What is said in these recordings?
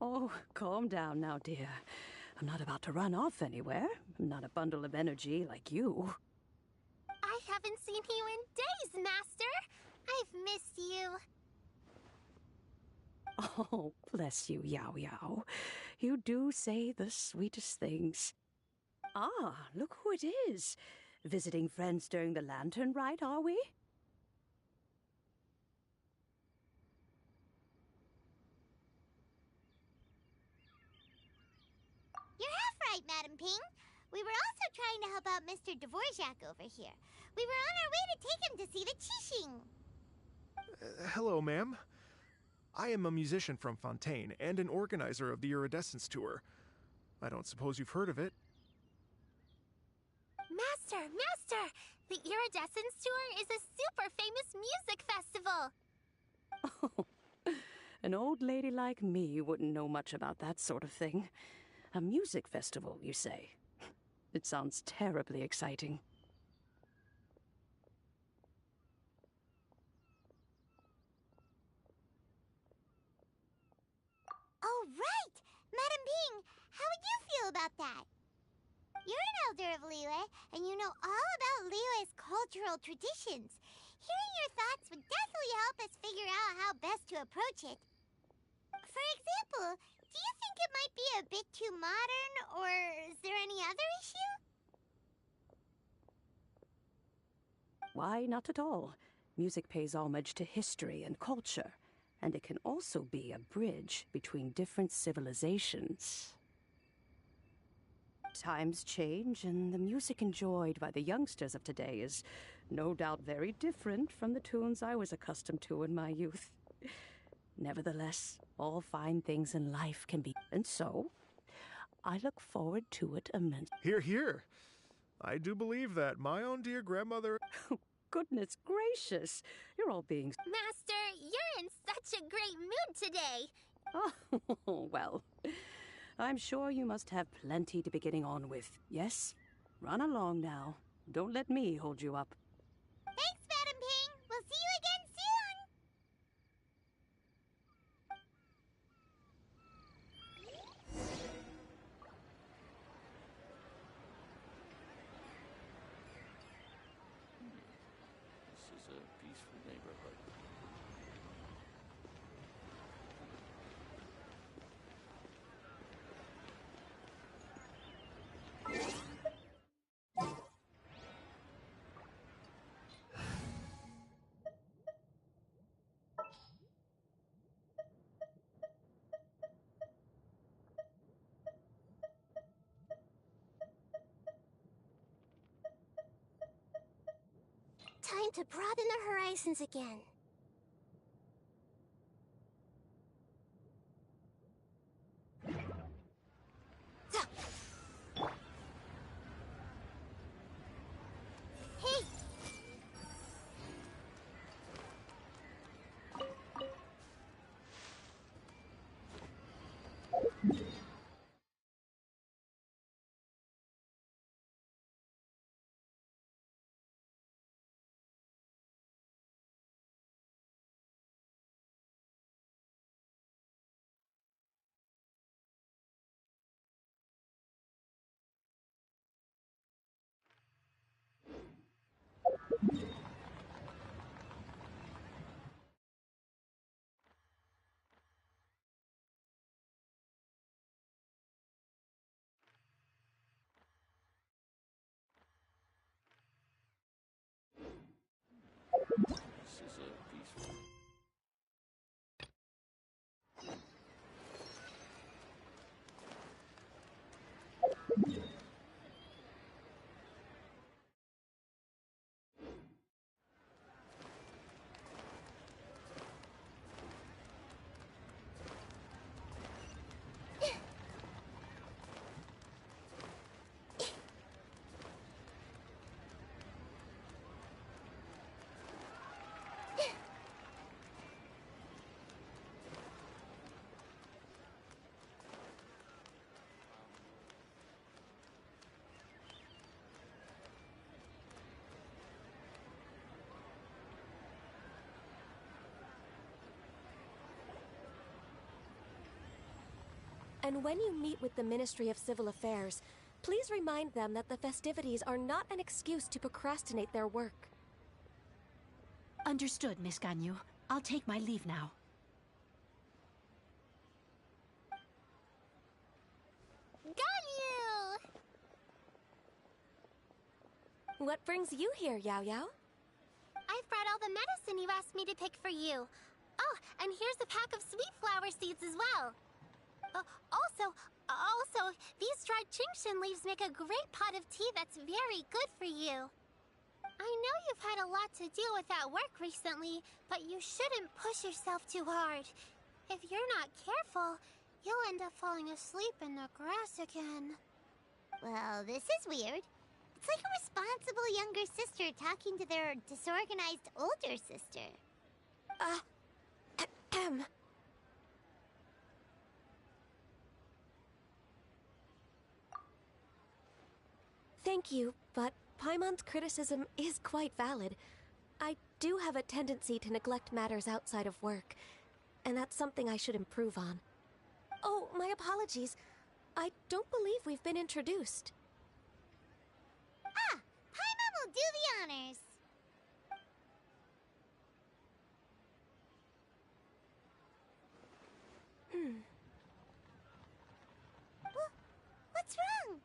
Oh, calm down now, dear. I'm not about to run off anywhere. I'm not a bundle of energy like you. I haven't seen you in days, Master. I've missed you. Oh, bless you, Yao Yao. You do say the sweetest things. Ah, look who it is. Visiting friends during the lantern rite, are we? You're half right, Madam Ping. We were also trying to help out Mr. Dvorak over here. We were on our way to take him to see the Qixing. Hello, ma'am. I am a musician from Fontaine and an organizer of the Iridescence Tour. I don't suppose you've heard of it. Master! The Iridescence Tour is a super famous music festival. Oh, an old lady like me wouldn't know much about that sort of thing. A music festival, you say? It sounds terribly exciting. Oh, right! Madam Ping, how would you feel about that? You're an elder of Liyue, and you know all about Liyue's cultural traditions. Hearing your thoughts would definitely help us figure out how best to approach it. For example, do you think it might be a bit too modern, or is there any other issue? Why, not at all. Music pays homage to history and culture, and it can also be a bridge between different civilizations. Times change, and the music enjoyed by the youngsters of today is no doubt very different from the tunes I was accustomed to in my youth. Nevertheless, all fine things in life can be, and so I look forward to it immensely. Hear, hear. I do believe that my own dear grandmother... Goodness gracious, you're all being... Master, you're in such a great mood today. Oh, well, I'm sure you must have plenty to be getting on with. Yes? Run along now. Don't let me hold you up. Thanks, Madam Ping. We'll see you again soon. This is a peaceful neighborhood. Time to broaden the horizons again. And when you meet with the Ministry of Civil Affairs, please remind them that the festivities are not an excuse to procrastinate their work. Understood, Miss Ganyu. I'll take my leave now. Ganyu! What brings you here, Yao Yao? I've brought all the medicine you asked me to pick for you. Oh, and here's a pack of sweet flower seeds as well. Also, these dried Genshin leaves make a great pot of tea that's very good for you. I know you've had a lot to deal with at work recently, but you shouldn't push yourself too hard. If you're not careful, you'll end up falling asleep in the grass again. Well, this is weird. It's like a responsible younger sister talking to their disorganized older sister. Thank you, but Paimon's criticism is quite valid. I do have a tendency to neglect matters outside of work, and that's something I should improve on. Oh, my apologies. I don't believe we've been introduced. Ah, Paimon will do the honors. What's wrong?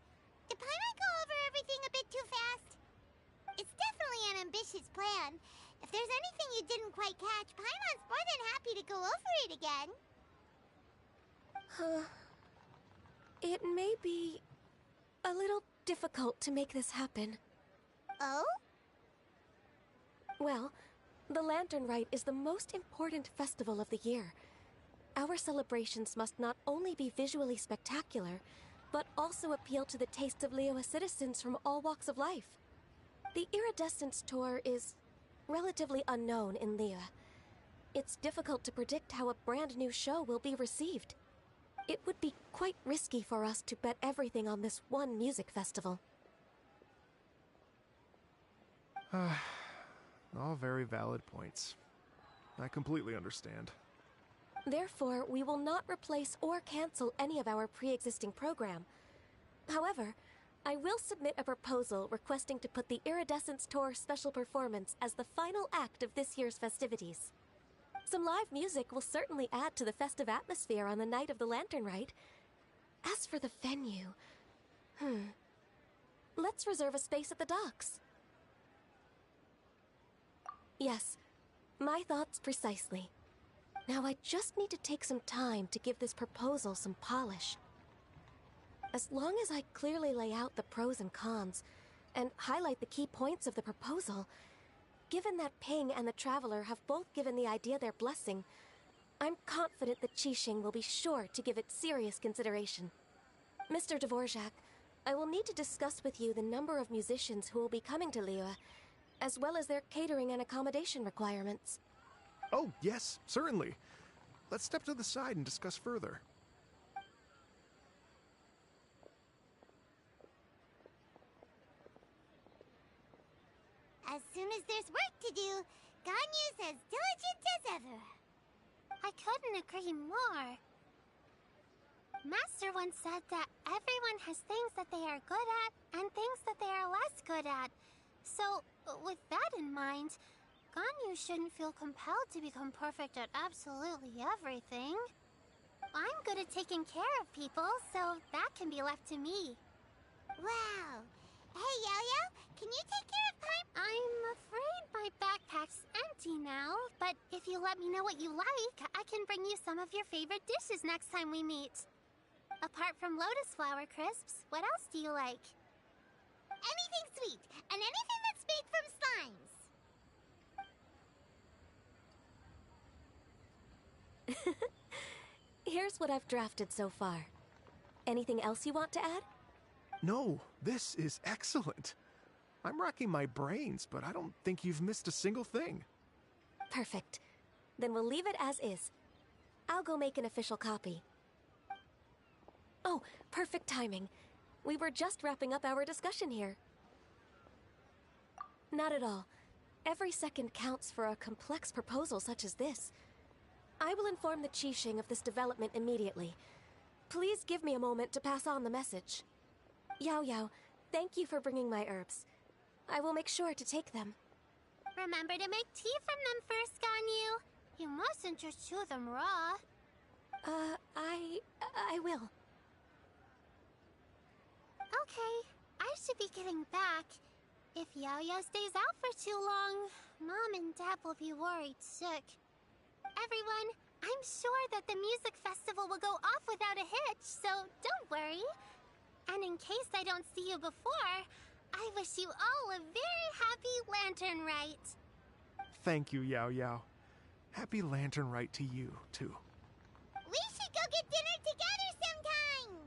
Did Paimon go over everything a bit too fast? It's definitely an ambitious plan. If there's anything you didn't quite catch, Paimon's more than happy to go over it again. It may be a little difficult to make this happen. Oh? Well, the Lantern Rite is the most important festival of the year. Our celebrations must not only be visually spectacular, but also appeal to the tastes of Liyue citizens from all walks of life. The Iridescence Tour is relatively unknown in Liyue. It's difficult to predict how a brand new show will be received. It would be quite risky for us to bet everything on this one music festival. All very valid points. I completely understand. Therefore, we will not replace or cancel any of our pre-existing program. However, I will submit a proposal requesting to put the Iridescence Tour special performance as the final act of this year's festivities. Some live music will certainly add to the festive atmosphere on the night of the Lantern Rite. As for the venue... Let's reserve a space at the docks. Yes, my thoughts precisely. Now I just need to take some time to give this proposal some polish. As long as I clearly lay out the pros and cons, and highlight the key points of the proposal, given that Ping and the Traveler have both given the idea their blessing, I'm confident that Qixing will be sure to give it serious consideration. Mr. Dvorak, I will need to discuss with you the number of musicians who will be coming to Liyue, as well as their catering and accommodation requirements. Oh, yes, certainly. Let's step to the side and discuss further. As soon as there's work to do, Ganyu's as diligent as ever. I couldn't agree more. Master once said that everyone has things that they are good at and things that they are less good at. So, with that in mind, Ganyu shouldn't feel compelled to become perfect at absolutely everything. I'm good at taking care of people, so that can be left to me. Wow. Hey, Yao-Yao, can you take care of Paimon? I'm afraid my backpack's empty now, but if you let me know what you like, I can bring you some of your favorite dishes next time we meet. Apart from lotus flower crisps, what else do you like? Anything sweet, and anything that's made from slimes. Here's what I've drafted so far. Anything else you want to add? No, this is excellent. I'm racking my brains, but I don't think you've missed a single thing. Perfect. Then we'll leave it as is. I'll go make an official copy. Oh, perfect timing. We were just wrapping up our discussion here. Not at all. Every second counts for a complex proposal such as this. I will inform the Qixing of this development immediately. Please give me a moment to pass on the message. Yao Yao, thank you for bringing my herbs. I will make sure to take them. Remember to make tea from them first, Ganyu. You mustn't just chew them raw. I will. Okay, I should be getting back. If Yao Yao stays out for too long, Mom and Dad will be worried sick. Everyone, I'm sure that the music festival will go off without a hitch, so don't worry. And in case I don't see you before, I wish you all a very happy Lantern Rite. Thank you, Yao Yao. Happy Lantern Rite to you, too. We should go get dinner together sometime!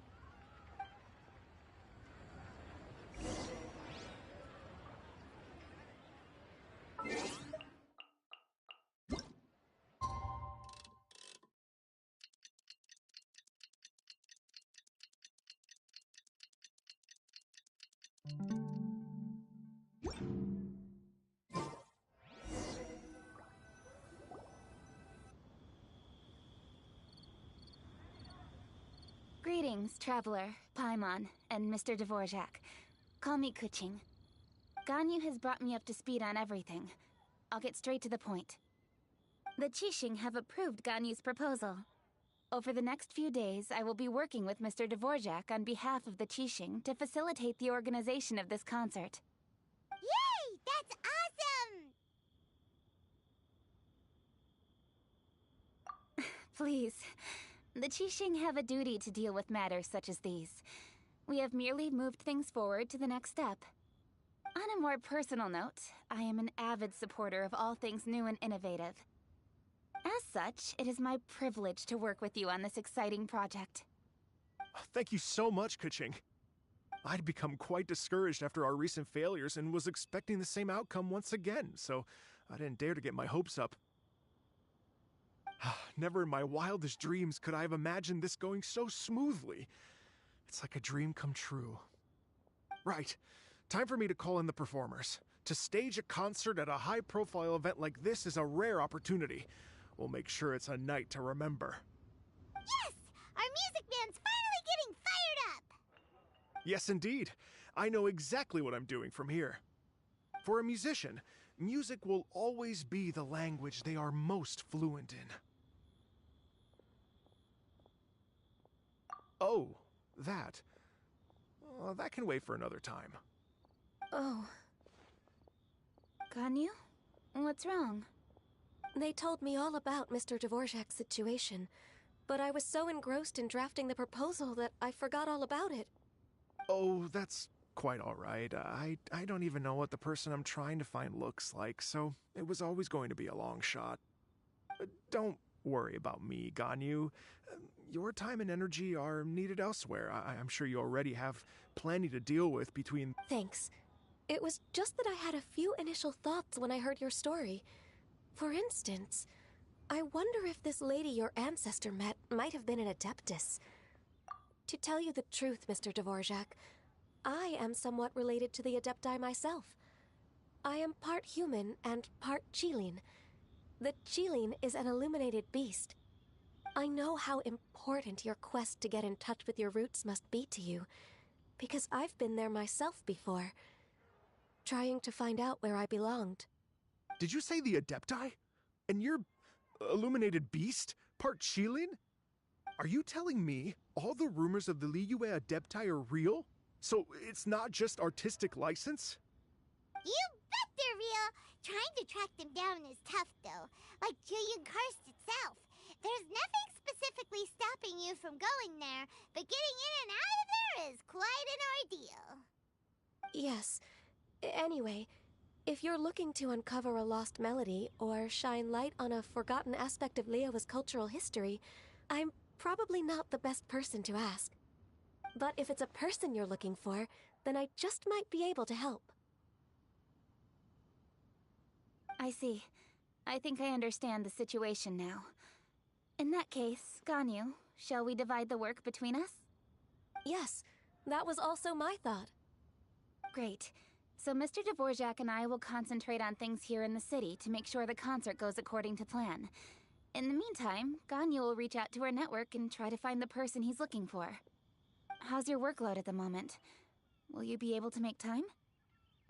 Greetings, Traveler, Paimon, and Mr. Dvorak. Call me Kuching. Ganyu has brought me up to speed on everything. I'll get straight to the point. The Qixing have approved Ganyu's proposal. Over the next few days, I will be working with Mr. Dvorak on behalf of the Qixing to facilitate the organization of this concert. Yay! That's awesome! Please. The Qixing have a duty to deal with matters such as these. We have merely moved things forward to the next step. On a more personal note, I am an avid supporter of all things new and innovative. As such, it is my privilege to work with you on this exciting project. Thank you so much, Kuching. I'd become quite discouraged after our recent failures and was expecting the same outcome once again, so I didn't dare to get my hopes up. Never in my wildest dreams could I have imagined this going so smoothly. It's like a dream come true. Right. Time for me to call in the performers. To stage a concert at a high-profile event like this is a rare opportunity. We'll make sure it's a night to remember. Yes! Our music band's finally getting fired up! Yes, indeed. I know exactly what I'm doing from here. For a musician, music will always be the language they are most fluent in. Oh, that. That can wait for another time. Oh. Ganyu? What's wrong? They told me all about Mr. Dvorak's situation, but I was so engrossed in drafting the proposal that I forgot all about it. Oh, that's quite all right. I don't even know what the person I'm trying to find looks like, so it was always going to be a long shot. Don't worry about me, Ganyu. Your time and energy are needed elsewhere. I'm sure you already have plenty to deal with between... Thanks. It was just that I had a few initial thoughts when I heard your story. For instance, I wonder if this lady your ancestor met might have been an adeptus. To tell you the truth, Mr. Dvorak, I am somewhat related to the adepti myself. I am part human and part Qilin. The Qilin is an illuminated beast. I know how important your quest to get in touch with your roots must be to you, because I've been there myself before, trying to find out where I belonged. Did you say the Adepti? And you're illuminated beast? Part Qilin? Are you telling me all the rumors of the Liyue Adepti are real? So it's not just artistic license? You bet they're real! Trying to track them down is tough, though. Like Julian Karst itself. There's nothing specifically stopping you from going there, but getting in and out of there is quite an ordeal. Yes. Anyway, if you're looking to uncover a lost melody or shine light on a forgotten aspect of Liyue's cultural history, I'm probably not the best person to ask. But if it's a person you're looking for, then I just might be able to help. I see. I think I understand the situation now. In that case, Ganyu, shall we divide the work between us? Yes, that was also my thought. Great. So Mr. Dvorak and I will concentrate on things here in the city to make sure the concert goes according to plan. In the meantime, Ganyu will reach out to her network and try to find the person he's looking for. How's your workload at the moment? Will you be able to make time?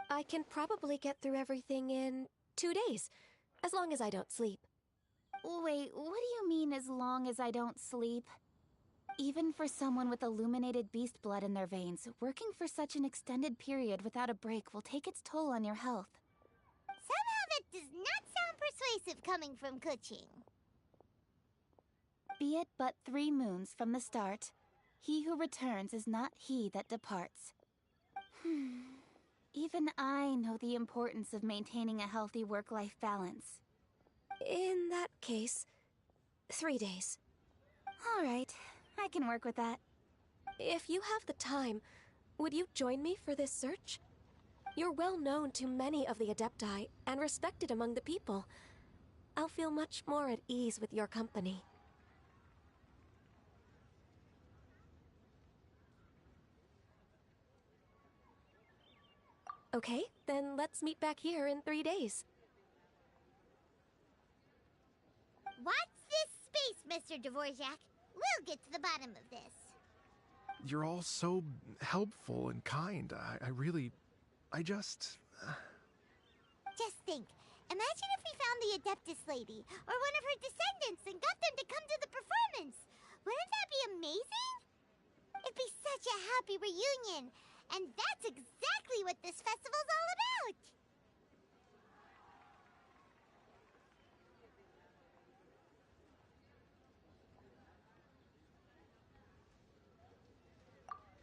I can probably get through everything in 2 days, as long as I don't sleep. Wait, what do you mean as long as I don't sleep? Even for someone with illuminated beast blood in their veins, working for such an extended period without a break will take its toll on your health. Somehow that does not sound persuasive coming from Kuching. Be it but 3 moons from the start, he who returns is not he that departs. Even I know the importance of maintaining a healthy work-life balance. In that case, 3 days. All right, I can work with that. If you have the time, would you join me for this search? You're well known to many of the Adepti and respected among the people. I'll feel much more at ease with your company. Okay, then let's meet back here in 3 days. Watch this space, Mr. Dvorak. We'll get to the bottom of this. You're all so helpful and kind. Just think. Imagine if we found the Adeptus lady, or one of her descendants, and got them to come to the performance. Wouldn't that be amazing? It'd be such a happy reunion. And that's exactly what this festival's all about.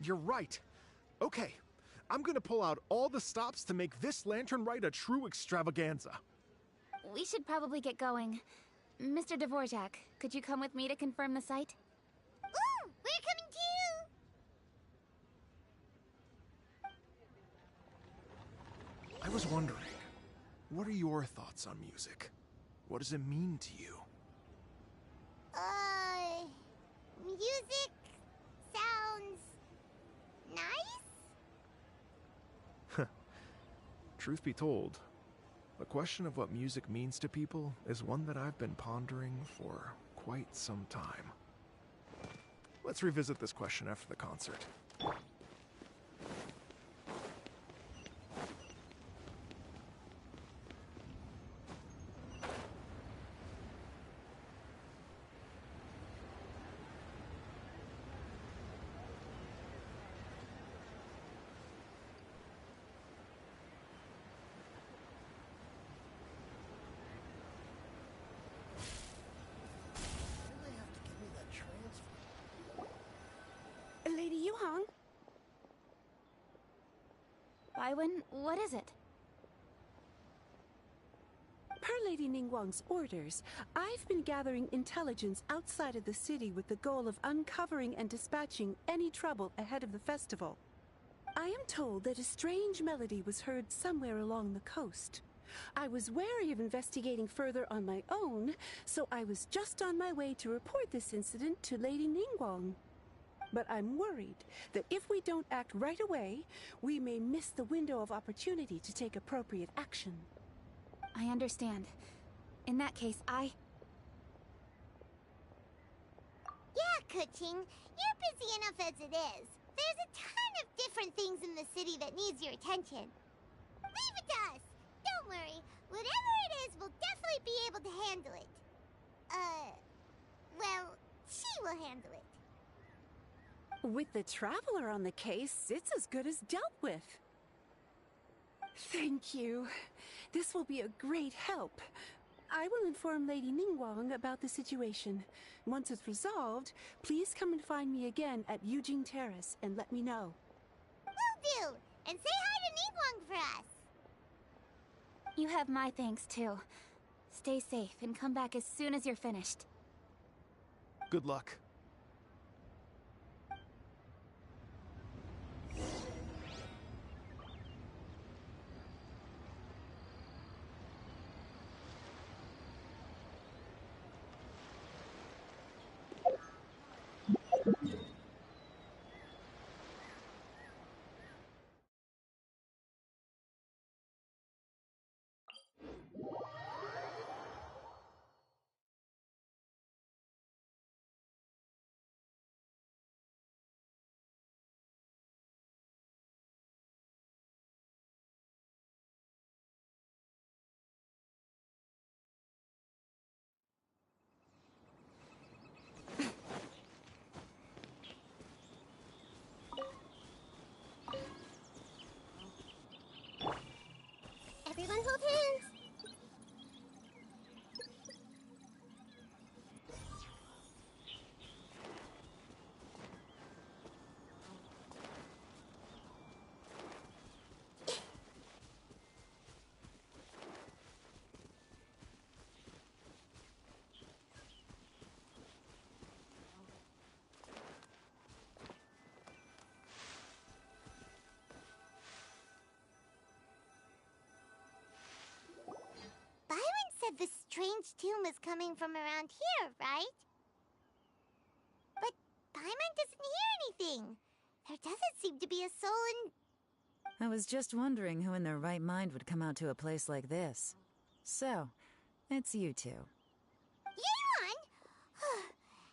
You're right. Okay, I'm gonna pull out all the stops to make this lantern rite a true extravaganza. We should probably get going. Mr. Dvorak, could you come with me to confirm the site? Ooh, we're coming too! I was wondering, what are your thoughts on music? What does it mean to you? Music sounds nice? Truth be told, the question of what music means to people is one that I've been pondering for quite some time. Let's revisit this question after the concert. Lady Yuhang? Baiwen, what is it? Per Lady Ningguang's orders, I've been gathering intelligence outside of the city with the goal of uncovering and dispatching any trouble ahead of the festival. I am told that a strange melody was heard somewhere along the coast. I was wary of investigating further on my own, so I was just on my way to report this incident to Lady Ningguang. But I'm worried that if we don't act right away, we may miss the window of opportunity to take appropriate action. I understand. In that case, Yeah, Kuching, you're busy enough as it is. There's a ton of different things in the city that needs your attention. Leave it to us. Don't worry. Whatever it is, we'll definitely be able to handle it. Well, she will handle it. With the Traveler on the case, it's as good as dealt with. Thank you. This will be a great help. I will inform Lady Ningguang about the situation. Once it's resolved, please come and find me again at Yujing Terrace and let me know. Will do. And say hi to Ningguang for us. you have my thanks too. Stay safe and come back as soon as you're finished. Good luck. strange tune was coming from around here, right? But Paimon doesn't hear anything. There doesn't seem to be a soul in... I was just wondering who in their right mind would come out to a place like this. So, it's you two. Yeon!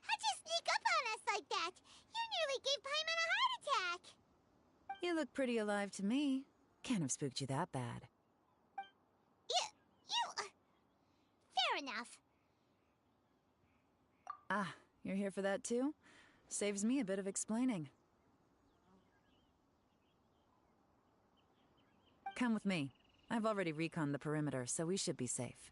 How'd you sneak up on us like that? You nearly gave Paimon a heart attack! You look pretty alive to me. Can't have spooked you that bad. Fair enough. Ah, you're here for that too? Saves me a bit of explaining. Come with me. I've already reconned the perimeter, so we should be safe.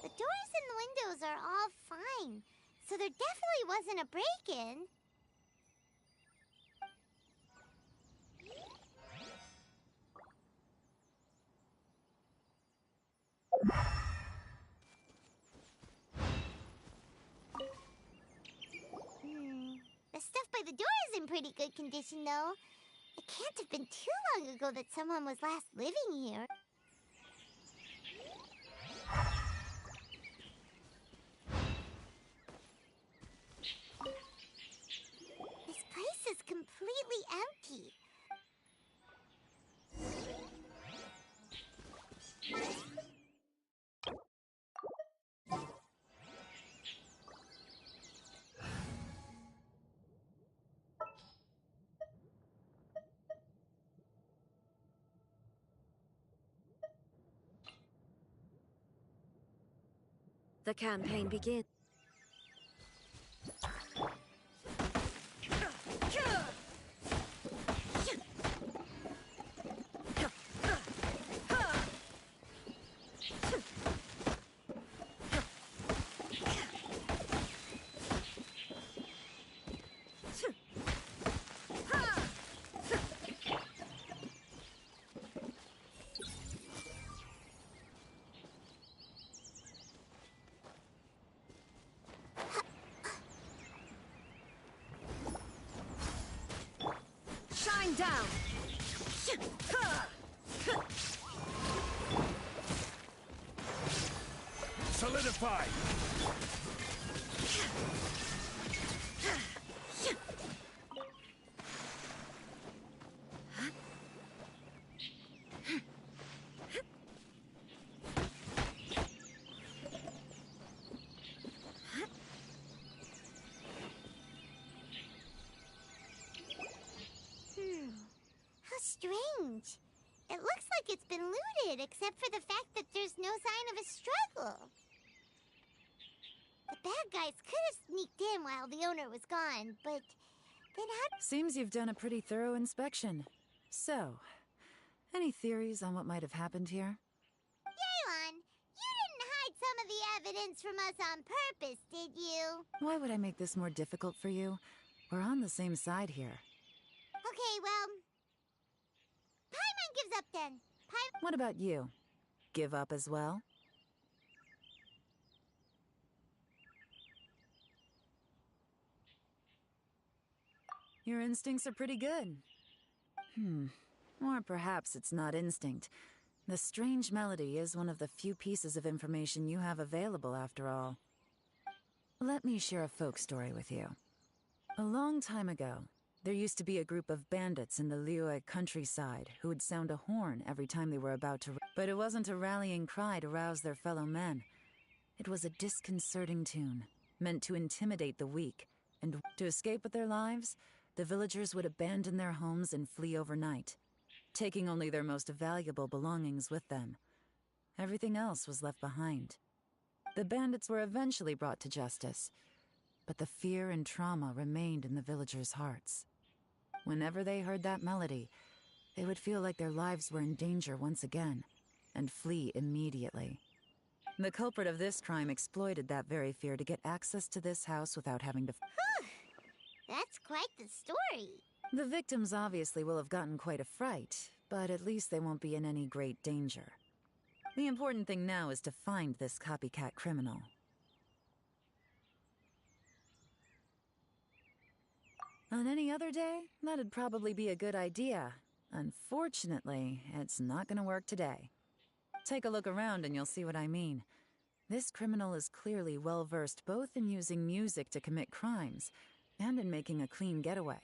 The doors and the windows are all fine, so there definitely wasn't a break-in. The stuff by the door is in pretty good condition, though. It can't have been too long ago that someone was last living here. This place is completely empty. The campaign begins. Shine down! Solidify! How strange. It looks like it's been looted, except for the fact that there's no sign of a struggle. The bad guys could have sneaked in while the owner was gone, but then how... Seems you've done a pretty thorough inspection. So, any theories on what might have happened here? Yeon, you didn't hide some of the evidence from us on purpose, did you? Why would I make this more difficult for you? We're on the same side here. Okay, well... Paimon gives up then. What about you? Give up as well? Your instincts are pretty good. Or perhaps it's not instinct. The strange melody is one of the few pieces of information you have available, after all. Let me share a folk story with you. A long time ago, there used to be a group of bandits in the Liyue countryside who would sound a horn every time they were about to... But it wasn't a rallying cry to rouse their fellow men. It was a disconcerting tune, meant to intimidate the weak, and to escape with their lives, the villagers would abandon their homes and flee overnight, taking only their most valuable belongings with them. Everything else was left behind. The bandits were eventually brought to justice, but the fear and trauma remained in the villagers' hearts. Whenever they heard that melody, they would feel like their lives were in danger once again, and flee immediately. The culprit of this crime exploited that very fear to get access to this house without having to... That's quite the story. The victims obviously will have gotten quite a fright, but at least they won't be in any great danger. The important thing now is to find this copycat criminal. On any other day, that'd probably be a good idea. Unfortunately, it's not gonna work today. Take a look around and you'll see what I mean. This criminal is clearly well-versed both in using music to commit crimes and in making a clean getaway.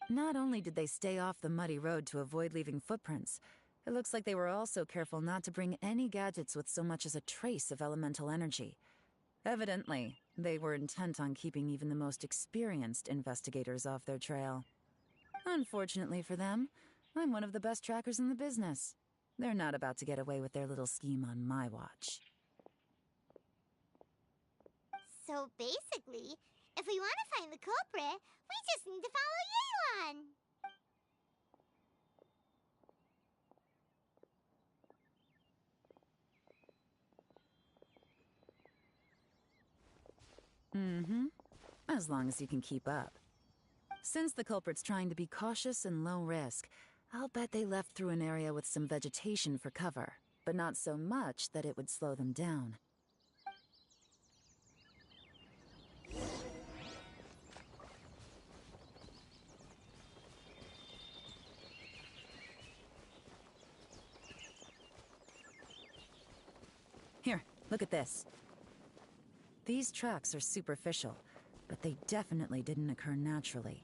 Not only did they stay off the muddy road to avoid leaving footprints, it looks like they were also careful not to bring any gadgets with so much as a trace of elemental energy. Evidently, they were intent on keeping even the most experienced investigators off their trail. Unfortunately for them, I'm one of the best trackers in the business. They're not about to get away with their little scheme on my watch. So basically, if we want to find the culprit, we just need to follow Yelan. As long as you can keep up. Since the culprit's trying to be cautious and low risk, I'll bet they left through an area with some vegetation for cover, but not so much that it would slow them down. Here, look at this. These tracks are superficial, but they definitely didn't occur naturally.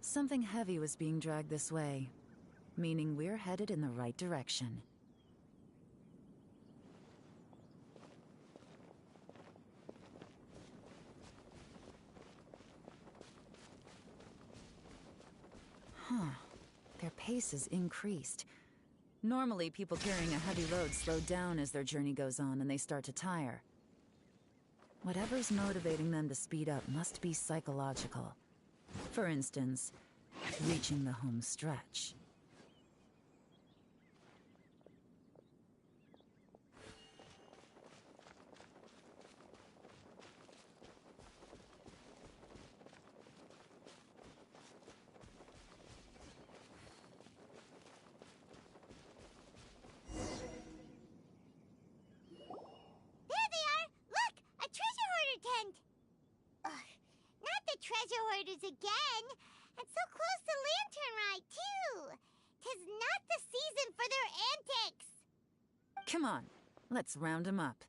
Something heavy was being dragged this way, meaning we're headed in the right direction. Their pace is increased. Normally, people carrying a heavy load slow down as their journey goes on and they start to tire. Whatever's motivating them to speed up must be psychological. For instance, reaching the home stretch. Treasure hoarders again, and so close to Lantern Ride, too. 'Tis not the season for their antics. Come on, let's round them up.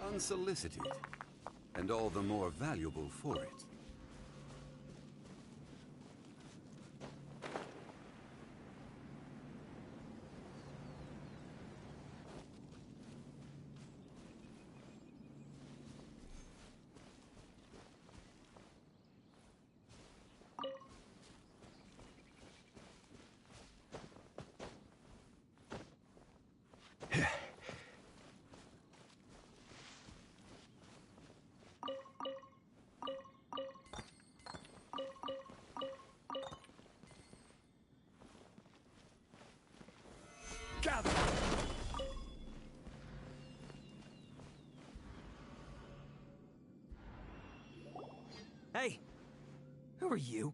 Unsolicited, and all the more valuable for it. Hey! Who are you?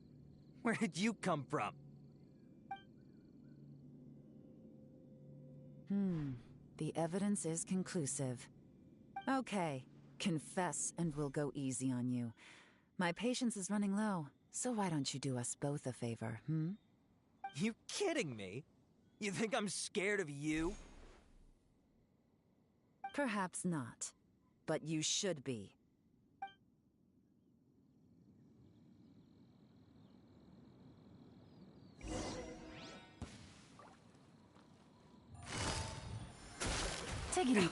Where did you come from? The evidence is conclusive. Okay, confess and we'll go easy on you. My patience is running low, so why don't you do us both a favor, You kidding me? You think I'm scared of you? Perhaps not, but you should be. Take it easy.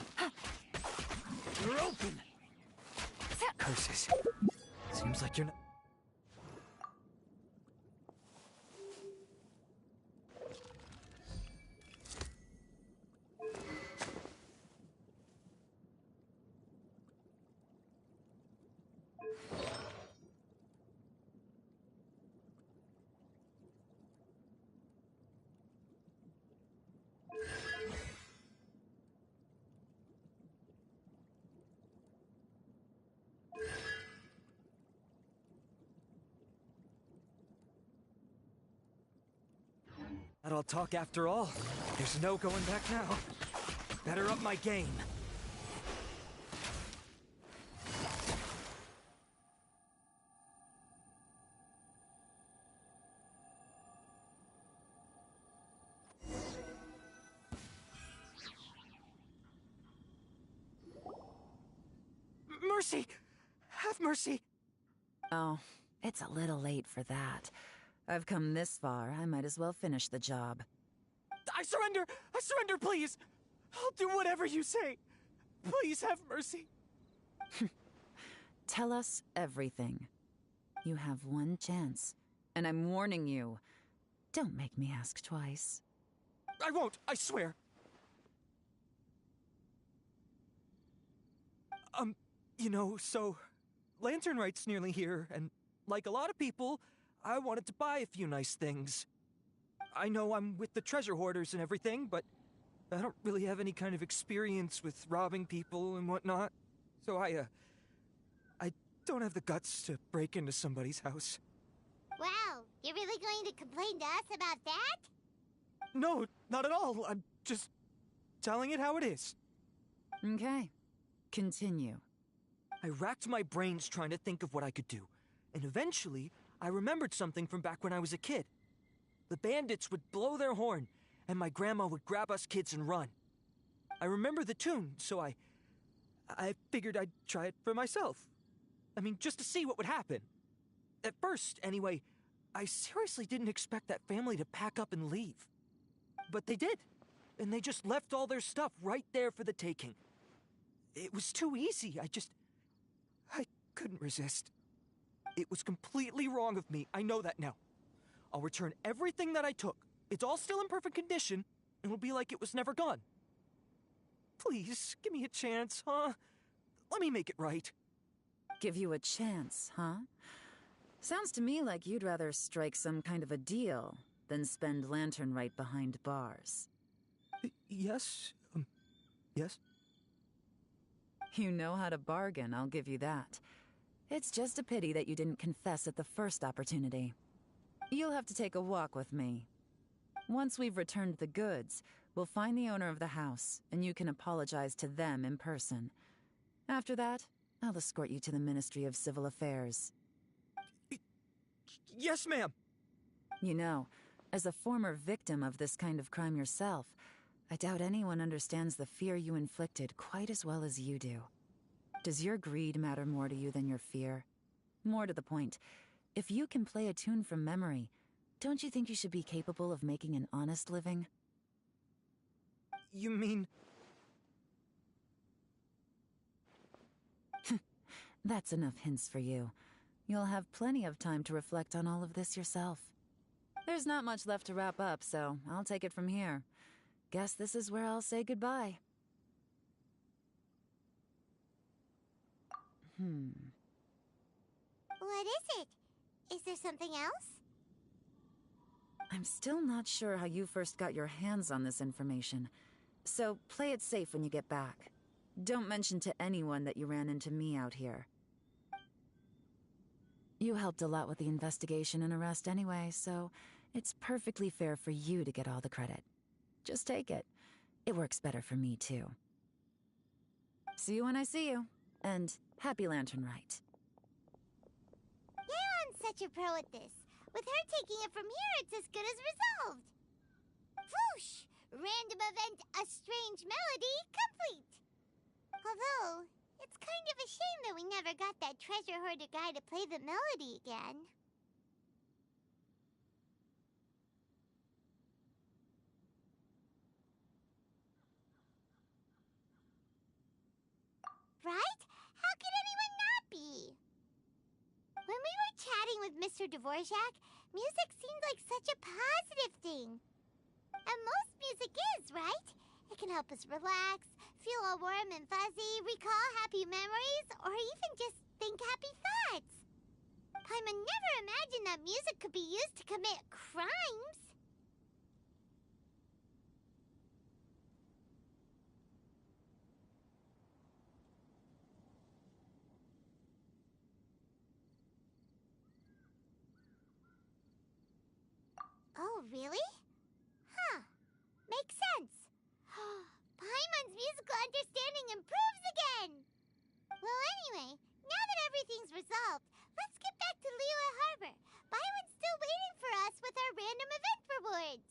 You're open! Curses. Seems like you're not... But I'll talk after all. There's no going back now. Better up my game. Mercy! Have mercy! Oh, it's a little late for that. I've come this far, I might as well finish the job. I surrender! I surrender, please! I'll do whatever you say. Please have mercy. Tell us everything. You have one chance, and I'm warning you. Don't make me ask twice. I won't, I swear. So Lantern Right's nearly here, and like a lot of people, I wanted to buy a few nice things. I know I'm with the treasure hoarders and everything, but I don't really have any kind of experience with robbing people and whatnot. So I don't have the guts to break into somebody's house. Wow, you're really going to complain to us about that? No, not at all. I'm just telling it how it is. Okay. Continue. I racked my brains trying to think of what I could do, and eventually, I remembered something from back when I was a kid. The bandits would blow their horn, and my grandma would grab us kids and run. I remember the tune, so I figured I'd try it for myself. I mean, just to see what would happen. At first, anyway, I seriously didn't expect that family to pack up and leave. But they did, and they just left all their stuff right there for the taking. It was too easy, I couldn't resist. It was completely wrong of me, I know that now. I'll return everything that I took. It's all still in perfect condition, and it'll be like it was never gone. Please, give me a chance, huh? Let me make it right. Give you a chance, huh? Sounds to me like you'd rather strike some kind of a deal than spend Lantern Right behind bars. Yes? Yes? You know how to bargain, I'll give you that. It's just a pity that you didn't confess at the first opportunity. You'll have to take a walk with me. Once we've returned the goods, we'll find the owner of the house, and you can apologize to them in person. After that, I'll escort you to the Ministry of Civil Affairs. Yes, ma'am! You know, as a former victim of this kind of crime yourself, I doubt anyone understands the fear you inflicted quite as well as you do. Does your greed matter more to you than your fear? More to the point, if you can play a tune from memory, don't you think you should be capable of making an honest living? You mean... That's enough hints for you. You'll have plenty of time to reflect on all of this yourself. There's not much left to wrap up, so I'll take it from here. Guess this is where I'll say goodbye. What is it? Is there something else? I'm still not sure how you first got your hands on this information, so play it safe when you get back. Don't mention to anyone that you ran into me out here. You helped a lot with the investigation and arrest anyway, so it's perfectly fair for you to get all the credit. Just take it. It works better for me, too. See you when I see you, and happy Lantern Right. Yeon's such a pro at this. With her taking it from here, it's as good as resolved. Whoosh! Random event, a strange melody, complete! Although, it's kind of a shame that we never got that treasure hoarder guy to play the melody again. Right? How could anyone not be? When we were chatting with Mr. Dvorak, music seemed like such a positive thing. And most music is, right? It can help us relax, feel all warm and fuzzy, recall happy memories, or even just think happy thoughts. Paimon never imagined that music could be used to commit crimes. Oh, really? Anyway, now that everything's resolved, let's get back to Liyue Harbor. Byron's still waiting for us with our random event rewards.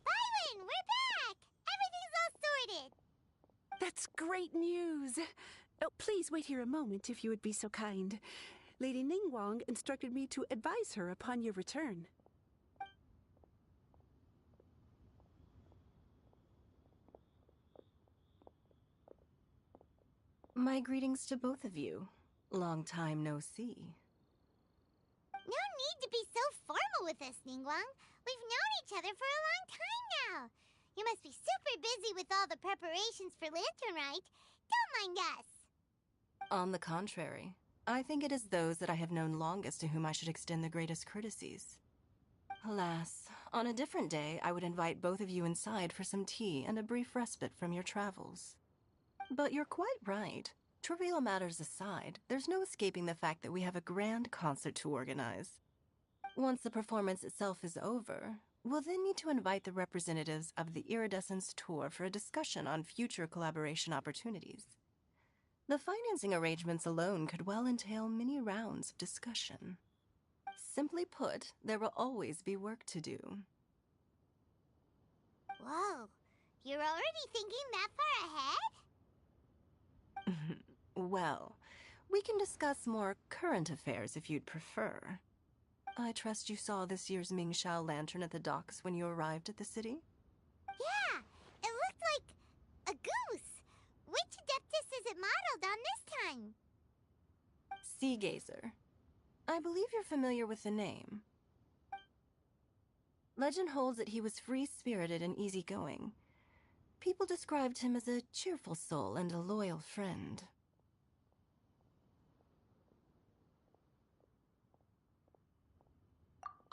Byron, we're back! Everything's all sorted. That's great news. Oh, please wait here a moment if you would be so kind. Lady Ningguang instructed me to advise her upon your return. My greetings to both of you. Long time no see. No need to be so formal with us, Ningguang. We've known each other for a long time now. You must be super busy with all the preparations for Lantern Rite. Don't mind us. On the contrary, I think it is those that I have known longest to whom I should extend the greatest courtesies. Alas, on a different day, I would invite both of you inside for some tea and a brief respite from your travels. But you're quite right. Trivial matters aside, there's no escaping the fact that we have a grand concert to organize. Once the performance itself is over, we'll then need to invite the representatives of the Iridescence Tour for a discussion on future collaboration opportunities. The financing arrangements alone could well entail many rounds of discussion. Simply put, there will always be work to do. Whoa, you're already thinking that far ahead? Well, we can discuss more current affairs if you'd prefer. I trust you saw this year's Mingxiao lantern at the docks when you arrived at the city? Yeah, it looked like a goose. Which Adeptus is it modeled on this time? Sea Gazer. I believe you're familiar with the name. Legend holds that he was free-spirited and easygoing. People described him as a cheerful soul and a loyal friend.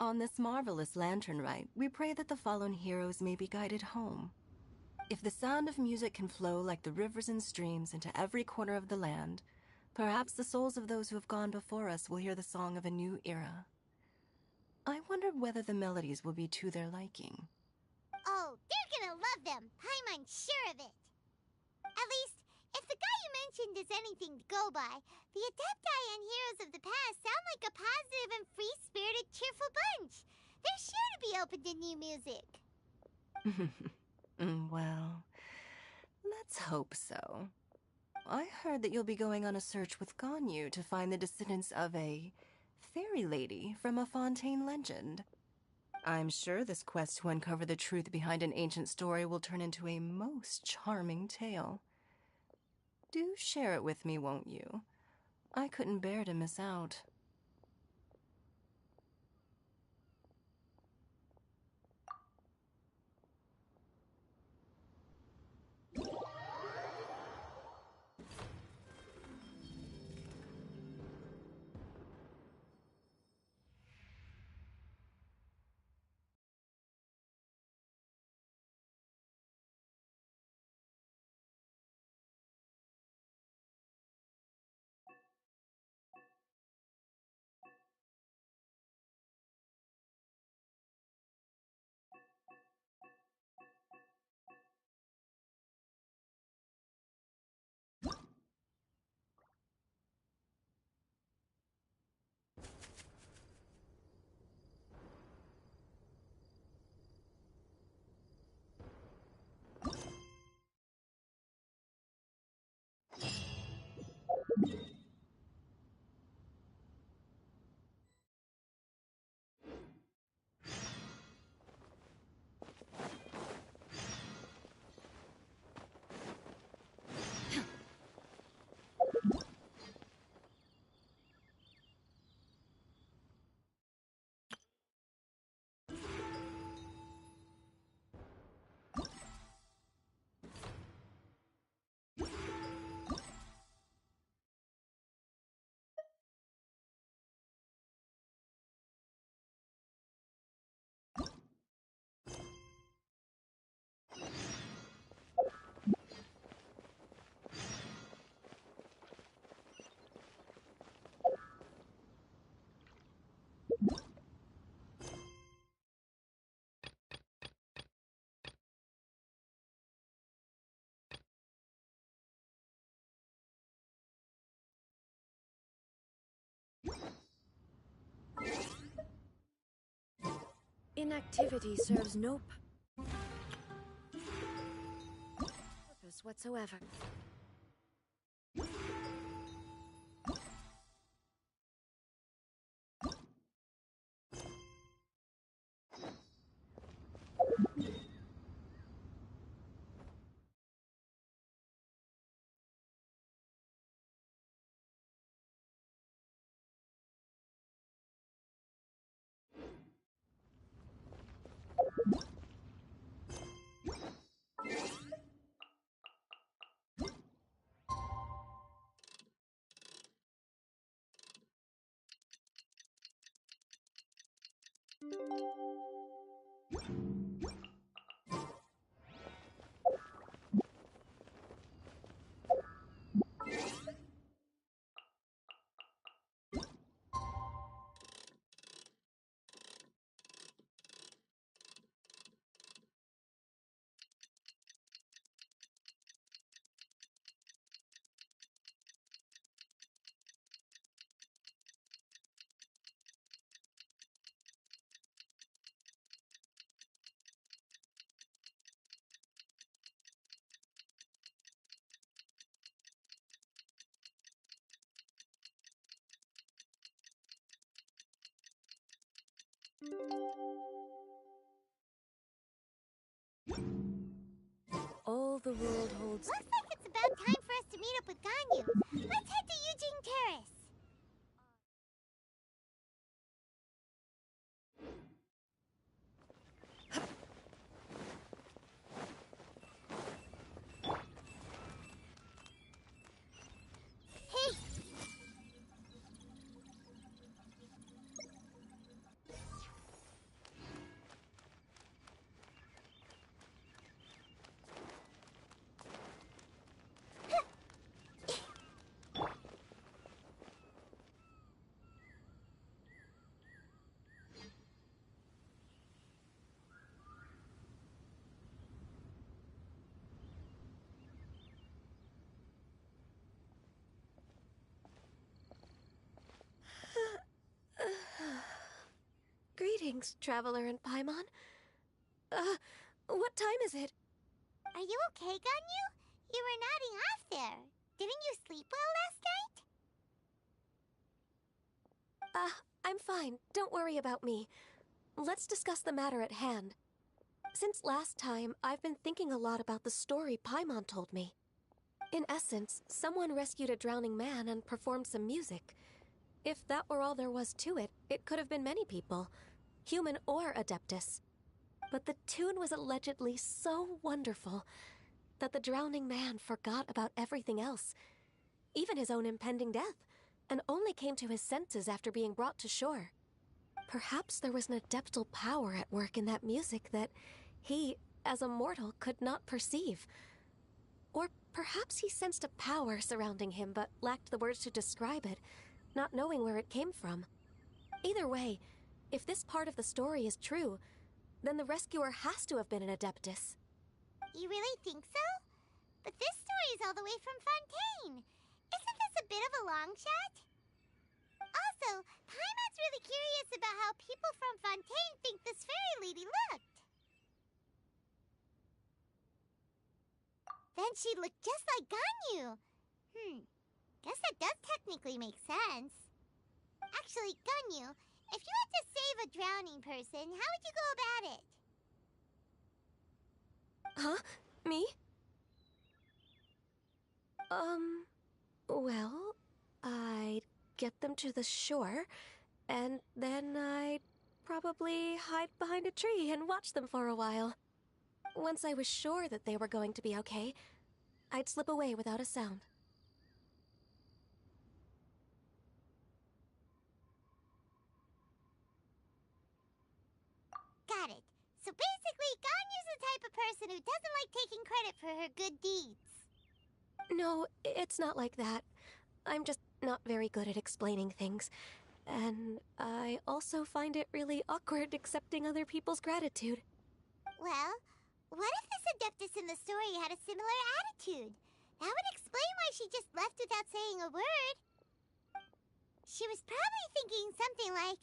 On this marvelous lantern rite, we pray that the fallen heroes may be guided home. If the sound of music can flow like the rivers and streams into every corner of the land, perhaps the souls of those who have gone before us will hear the song of a new era. I wondered whether the melodies will be to their liking. Oh, they're gonna love them. Paimon's sure of it. At least, if the guy you mentioned is anything to go by, the Adepti and heroes of the past sound like a positive and free-spirited, cheerful bunch. They're sure to be open to new music. Well, let's hope so. I heard that you'll be going on a search with Ganyu to find the descendants of a fairy lady from a Fontaine legend. I'm sure this quest to uncover the truth behind an ancient story will turn into a most charming tale. Do share it with me, won't you? I couldn't bear to miss out. Inactivity serves no purpose whatsoever. All the world holds. Looks like it's about time for us to meet up with Ganyu. Let's head to Eugene Terrace. Greetings, Traveler and Paimon. What time is it? Are you okay, Ganyu? You were nodding off there. Didn't you sleep well last night? I'm fine. Don't worry about me. Let's discuss the matter at hand. Since last time, I've been thinking a lot about the story Paimon told me. In essence, someone rescued a drowning man and performed some music. If that were all there was to it, it could have been many people, human or Adeptus. But the tune was allegedly so wonderful that the drowning man forgot about everything else, even his own impending death, and only came to his senses after being brought to shore. Perhaps there was an adeptal power at work in that music that he, as a mortal, could not perceive. Or perhaps he sensed a power surrounding him but lacked the words to describe it, not knowing where it came from. Either way, if this part of the story is true, then the rescuer has to have been an Adeptus. You really think so? But this story is all the way from Fontaine. Isn't this a bit of a long shot? Also, Paimon's really curious about how people from Fontaine think this fairy lady looked. Then she'd look just like Ganyu. Guess that does technically makes sense. Actually, Ganyu, if you had to save a drowning person, how would you go about it? Huh? Me? Well, I'd get them to the shore, and then I'd probably hide behind a tree and watch them for a while. Once I was sure that they were going to be okay, I'd slip away without a sound. Got it. So basically, Ganyu's the type of person who doesn't like taking credit for her good deeds. No, it's not like that. I'm just not very good at explaining things. And I also find it really awkward accepting other people's gratitude. Well, what if this Adeptus in the story had a similar attitude? That would explain why she just left without saying a word. She was probably thinking something like,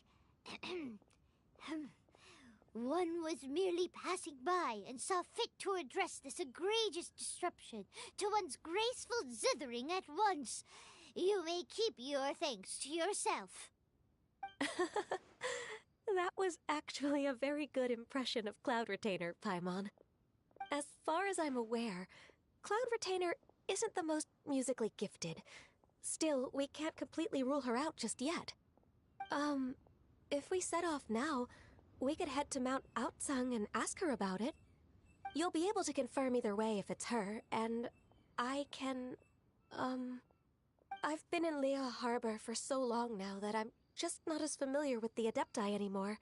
one was merely passing by and saw fit to address this egregious disruption to one's graceful zithering at once. You may keep your thanks to yourself. That was actually a very good impression of Cloud Retainer, Paimon. As far as I'm aware, Cloud Retainer isn't the most musically gifted. Still, we can't completely rule her out just yet. If we set off now, we could head to Mount Outsung and ask her about it. You'll be able to confirm either way if it's her, and I can, I've been in Lea Harbor for so long now that I'm just not as familiar with the Adepti anymore.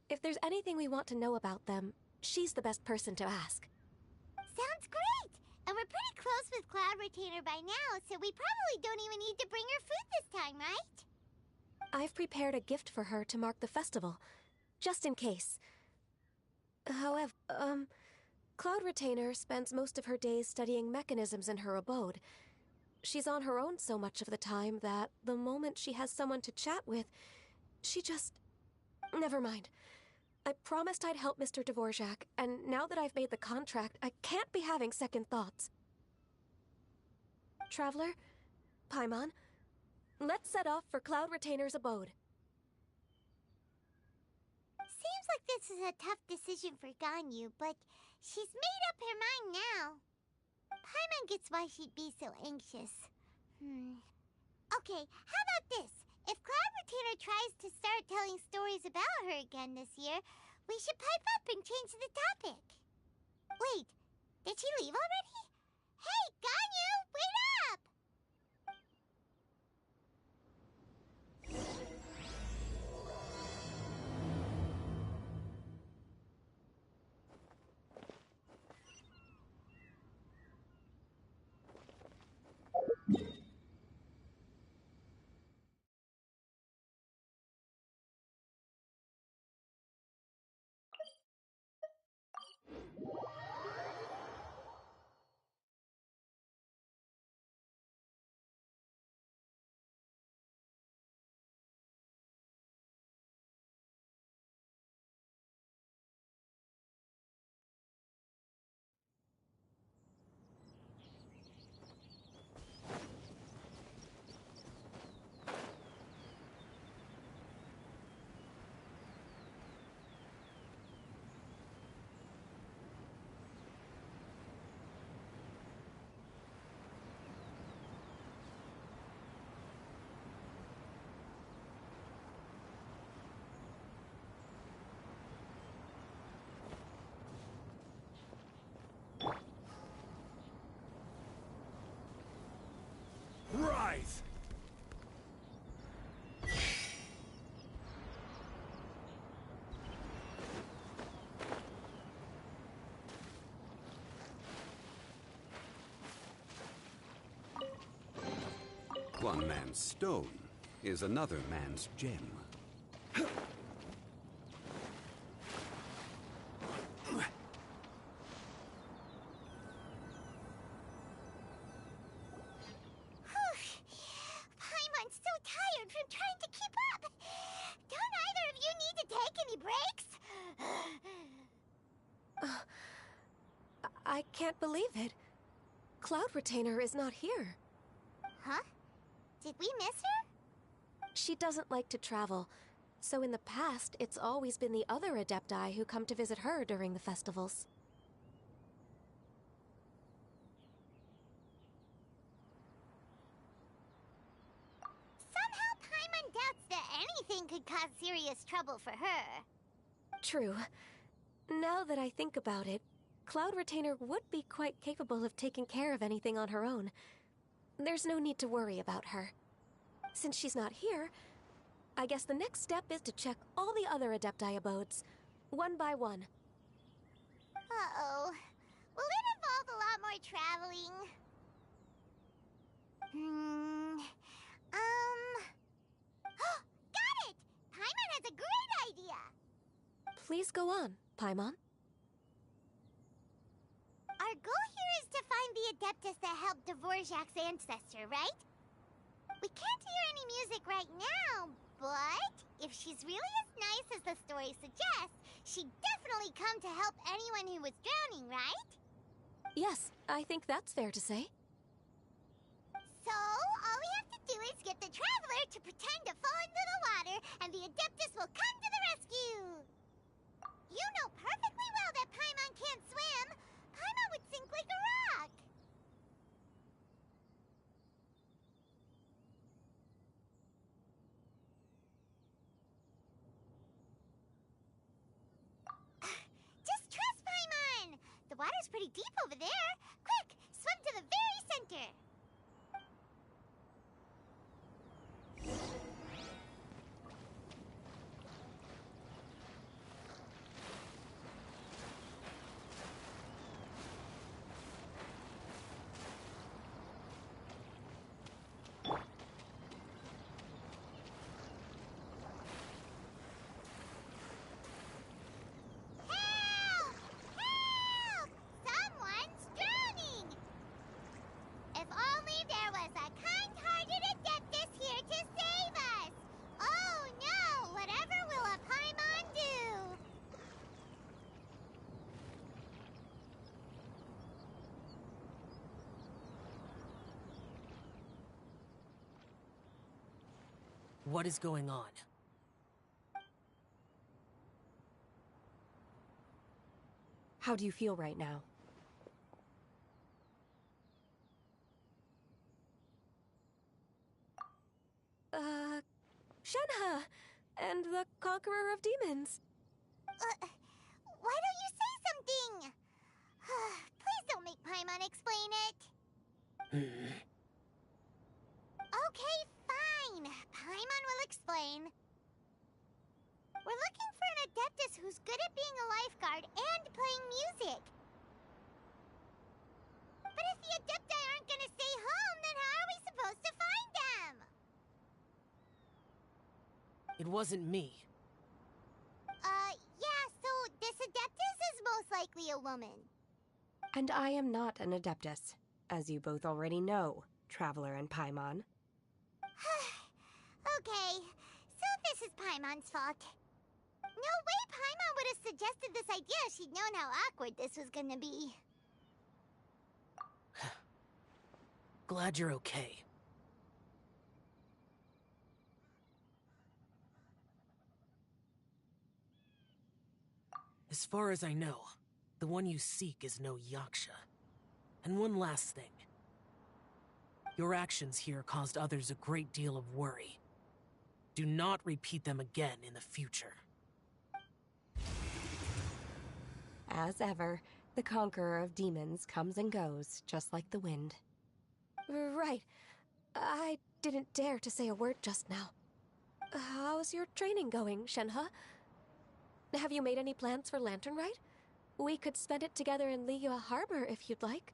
If there's anything we want to know about them, she's the best person to ask. Sounds great! And we're pretty close with Cloud Retainer by now, so we probably don't even need to bring her food this time, right? I've prepared a gift for her to mark the festival, just in case. However, Cloud Retainer spends most of her days studying mechanisms in her abode. She's on her own so much of the time that the moment she has someone to chat with, she just... Never mind. I promised I'd help Mr. Dvorak, and now that I've made the contract, I can't be having second thoughts. Traveler, Paimon, let's set off for Cloud Retainer's abode. Seems like this is a tough decision for Ganyu, but she's made up her mind now. Paimon gets why she'd be so anxious. Okay, how about this? If Cloud Retainer tries to start telling stories about her again this year, we should pipe up and change the topic. Wait, did she leave already? Hey, Ganyu, wait up! Rise! One man's stone is another man's gem. Paimon's so tired from trying to keep up. Don't either of you need to take any breaks? I can't believe it. Cloud Retainer is not here. Huh? Did we miss her? She doesn't like to travel, so in the past, it's always been the other Adepti who come to visit her during the festivals. Somehow Paimon doubts that anything could cause serious trouble for her. True. Now that I think about it, Cloud Retainer would be quite capable of taking care of anything on her own. There's no need to worry about her. Since she's not here, I guess the next step is to check all the other Adepti abodes, one by one. Uh-oh. Will it involve a lot more traveling? Got it! Paimon has a great idea! Please go on, Paimon. Our goal here is to find the Adeptus that helped Dvorak's ancestor, right? We can't hear any music right now, but if she's really as nice as the story suggests, she'd definitely come to help anyone who was drowning, right? Yes, I think that's fair to say. So, all we have to do is get the Traveler to pretend to fall into the water, and the Adeptus will come to the rescue! You know perfectly well that Paimon can't swim! Paimon would sink like a rock! Just trust Paimon! The water's pretty deep over there. Quick, swim to the very center! Help! Help! Someone's drowning! If only there was a kind-hearted Adeptus here to save us! Oh no! Whatever will a Paimon do? What is going on? How do you feel right now? Shenhe! And the Conqueror of Demons. Why don't you say something? Please don't make Paimon explain it. Okay, fine. Paimon will explain. We're looking for an Adeptus who's good at being a lifeguard and playing music. But if the Adepti aren't gonna stay home, then how are we supposed to find them? It wasn't me. Yeah, so this Adeptus is most likely a woman. And I am not an Adeptus, as you both already know, Traveler and Paimon. Okay, so this is Paimon's fault. No way Paimon would have suggested this idea if she'd known how awkward this was gonna be. Glad you're okay. As far as I know, the one you seek is no Yaksha. And one last thing. Your actions here caused others a great deal of worry. Do not repeat them again in the future. As ever, the Conqueror of Demons comes and goes, just like the wind. Right. I didn't dare to say a word just now. How's your training going, Shenhe? Have you made any plans for Lantern Rite? We could spend it together in Liyue Harbor if you'd like.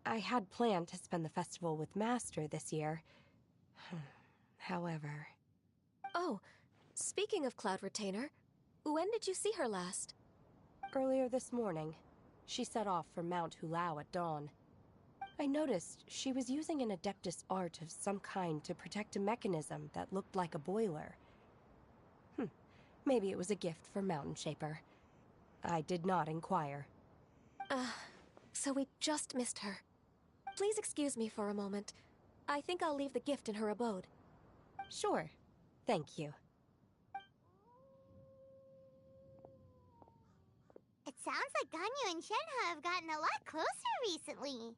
I had planned to spend the festival with Master this year. However... Oh, speaking of Cloud Retainer, when did you see her last? Earlier this morning, she set off for Mount Hulao at dawn. I noticed she was using an Adeptus art of some kind to protect a mechanism that looked like a boiler. Maybe it was a gift for Mountain Shaper. I did not inquire. So we just missed her. Please excuse me for a moment. I think I'll leave the gift in her abode. Sure. Thank you. It sounds like Ganyu and Shenhe have gotten a lot closer recently.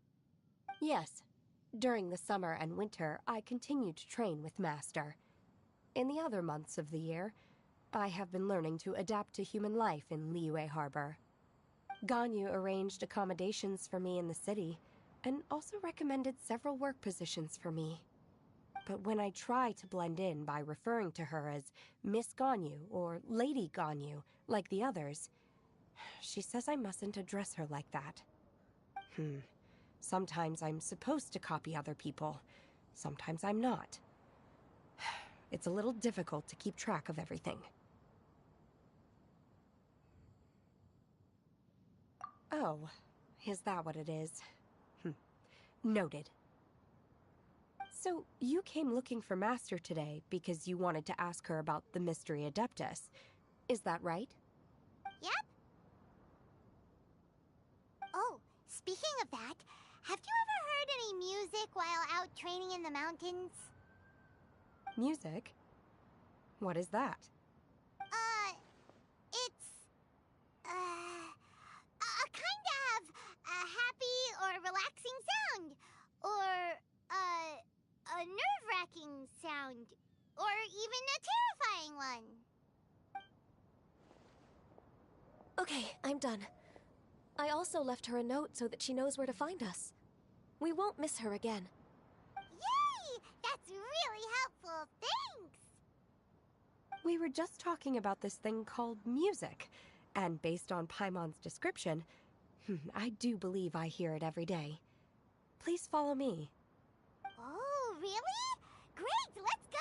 Yes. During the summer and winter, I continue to train with Master. In the other months of the year, I have been learning to adapt to human life in Liyue Harbor. Ganyu arranged accommodations for me in the city, and also recommended several work positions for me. But when I try to blend in by referring to her as Miss Ganyu or Lady Ganyu, like the others, she says I mustn't address her like that. Sometimes I'm supposed to copy other people. Sometimes I'm not. It's a little difficult to keep track of everything. Oh, is that what it is? Noted. So, you came looking for Master today because you wanted to ask her about the Mystery Adeptus. Is that right? Yep. Oh, speaking of that, have you ever heard any music while out training in the mountains? Music? What is that? It's... a kind of a happy or relaxing sound. Or, a nerve-wracking sound. Or even a terrifying one. Okay, I'm done. I also left her a note so that she knows where to find us. We won't miss her again. Yay! That's really helpful. Thanks! We were just talking about this thing called music, and based on Paimon's description, I do believe I hear it every day. Please follow me. Oh, really? Great, let's go!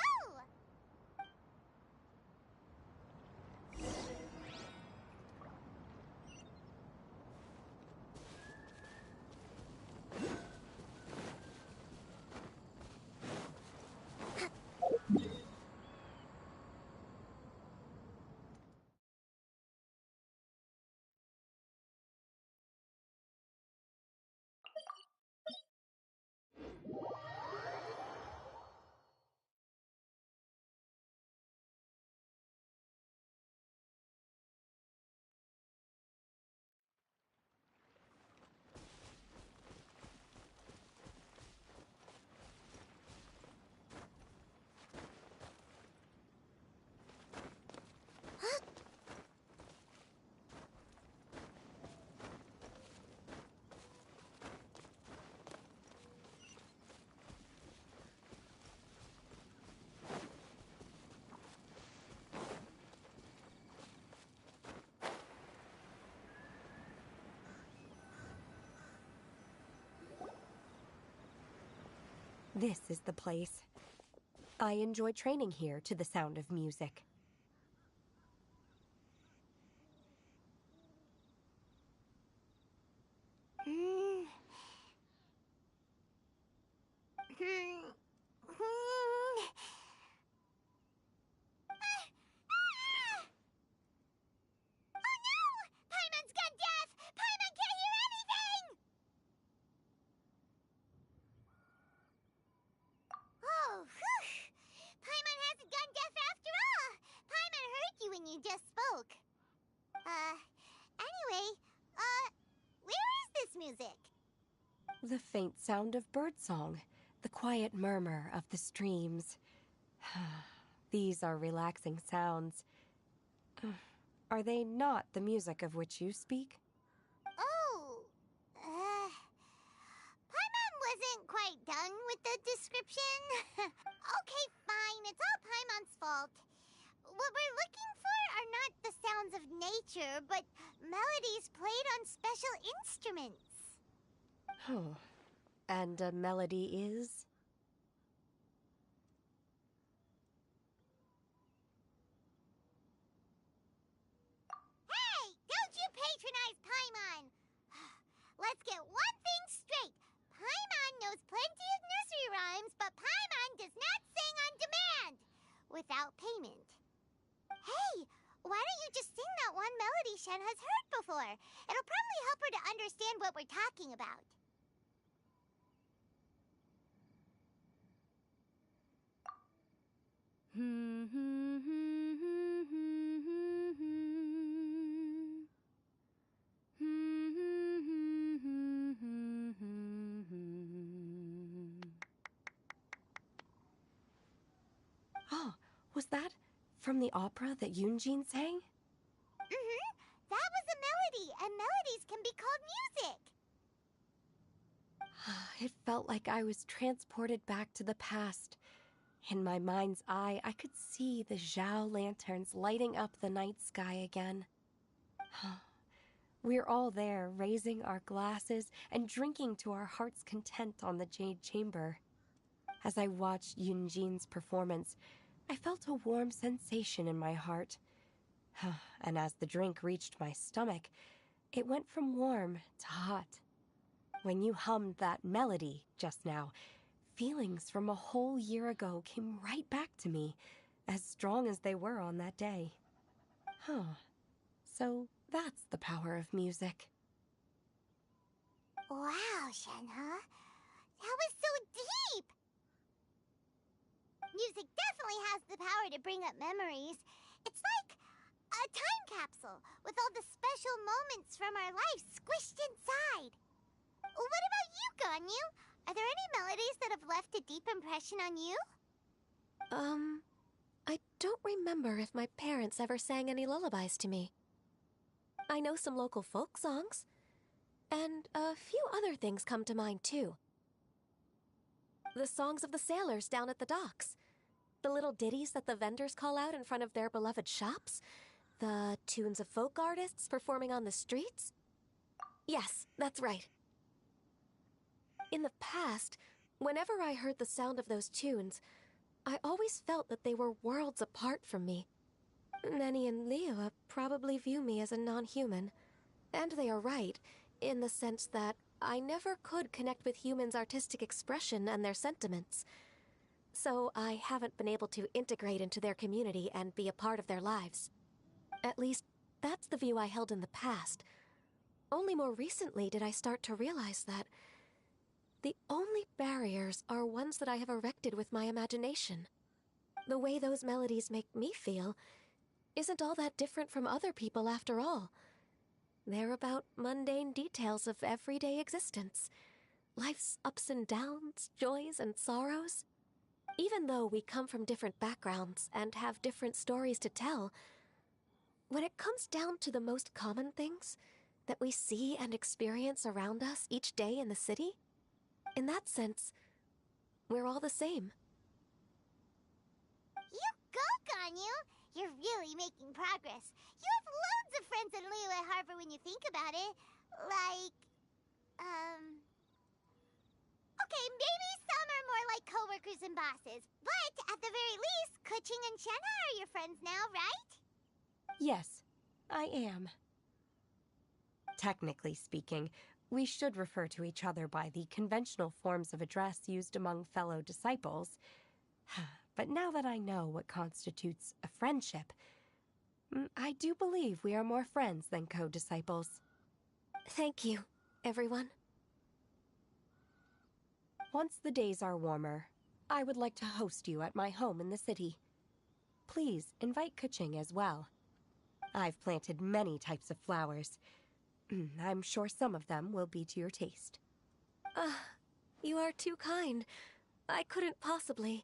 This is the place. I enjoy training here to the sound of music. Oh no! Paimon's gone deaf! Paimon can't hear anything! Oh, whew! Paimon hasn't gone deaf after all! Paimon heard you when you just spoke. Anyway, where is this music? The faint sound of birdsong, the quiet murmur of the streams. These are relaxing sounds. Are they not the music of which you speak? Oh, Paimon wasn't quite done with the description. Okay, fine, it's all Paimon's fault. What we're looking for are not the sounds of nature, but melodies played on special instruments. Oh, and a melody is? Hey, don't you patronize Paimon! Let's get one thing straight. Paimon knows plenty of nursery rhymes, but Paimon does not sing on demand without payment. Hey, why don't you just sing that one melody Shen has heard before? It'll probably help her to understand what we're talking about. Oh, was that from the opera that Yunjin sang? Mm-hmm. That was a melody, and melodies can be called music. It felt like I was transported back to the past. In my mind's eye, I could see the Zhao lanterns lighting up the night sky again. We're all there, raising our glasses and drinking to our heart's content on the Jade Chamber. As I watched Yunjin's performance, I felt a warm sensation in my heart. And as the drink reached my stomach, it went from warm to hot. When you hummed that melody just now, feelings from a whole year ago came right back to me, as strong as they were on that day. So that's the power of music. Wow, Shenhe. That was so deep! Music definitely has the power to bring up memories. It's like a time capsule with all the special moments from our lives squished inside. What about you, Ganyu? Are there any melodies that have left a deep impression on you? I don't remember if my parents ever sang any lullabies to me. I know some local folk songs, and a few other things come to mind, too. The songs of the sailors down at the docks. The little ditties that the vendors call out in front of their beloved shops. The tunes of folk artists performing on the streets. Yes, that's right. In the past, whenever I heard the sound of those tunes, I always felt that they were worlds apart from me. Nenny and Liyue probably view me as a non-human. And they are right, in the sense that I never could connect with humans' artistic expression and their sentiments. So I haven't been able to integrate into their community and be a part of their lives. At least, that's the view I held in the past. Only more recently did I start to realize that the only barriers are ones that I have erected with my imagination. The way those melodies make me feel isn't all that different from other people after all. They're about mundane details of everyday existence. Life's ups and downs, joys and sorrows. Even though we come from different backgrounds and have different stories to tell, when it comes down to the most common things that we see and experience around us each day in the city, in that sense, we're all the same. You go, Ganyu! You're really making progress. You have loads of friends in Liyue Harbor when you think about it. Like, okay, maybe some are more like coworkers and bosses. But at the very least, Kuching and Shenhe are your friends now, right? Yes, I am. Technically speaking, we should refer to each other by the conventional forms of address used among fellow disciples. But now that I know what constitutes a friendship, I do believe we are more friends than co-disciples. Thank you, everyone. Once the days are warmer, I would like to host you at my home in the city. Please invite Kuching as well. I've planted many types of flowers. I'm sure some of them will be to your taste. You are too kind. I couldn't possibly.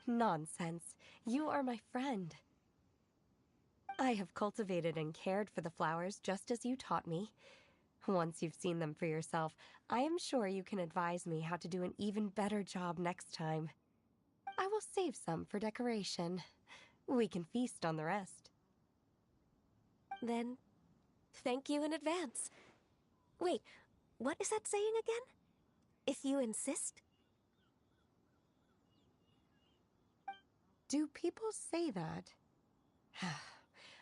Nonsense. You are my friend. I have cultivated and cared for the flowers just as you taught me. Once you've seen them for yourself, I am sure you can advise me how to do an even better job next time. I will save some for decoration. We can feast on the rest. Then, thank you in advance. Wait, what is that saying again? If you insist? Do people say that?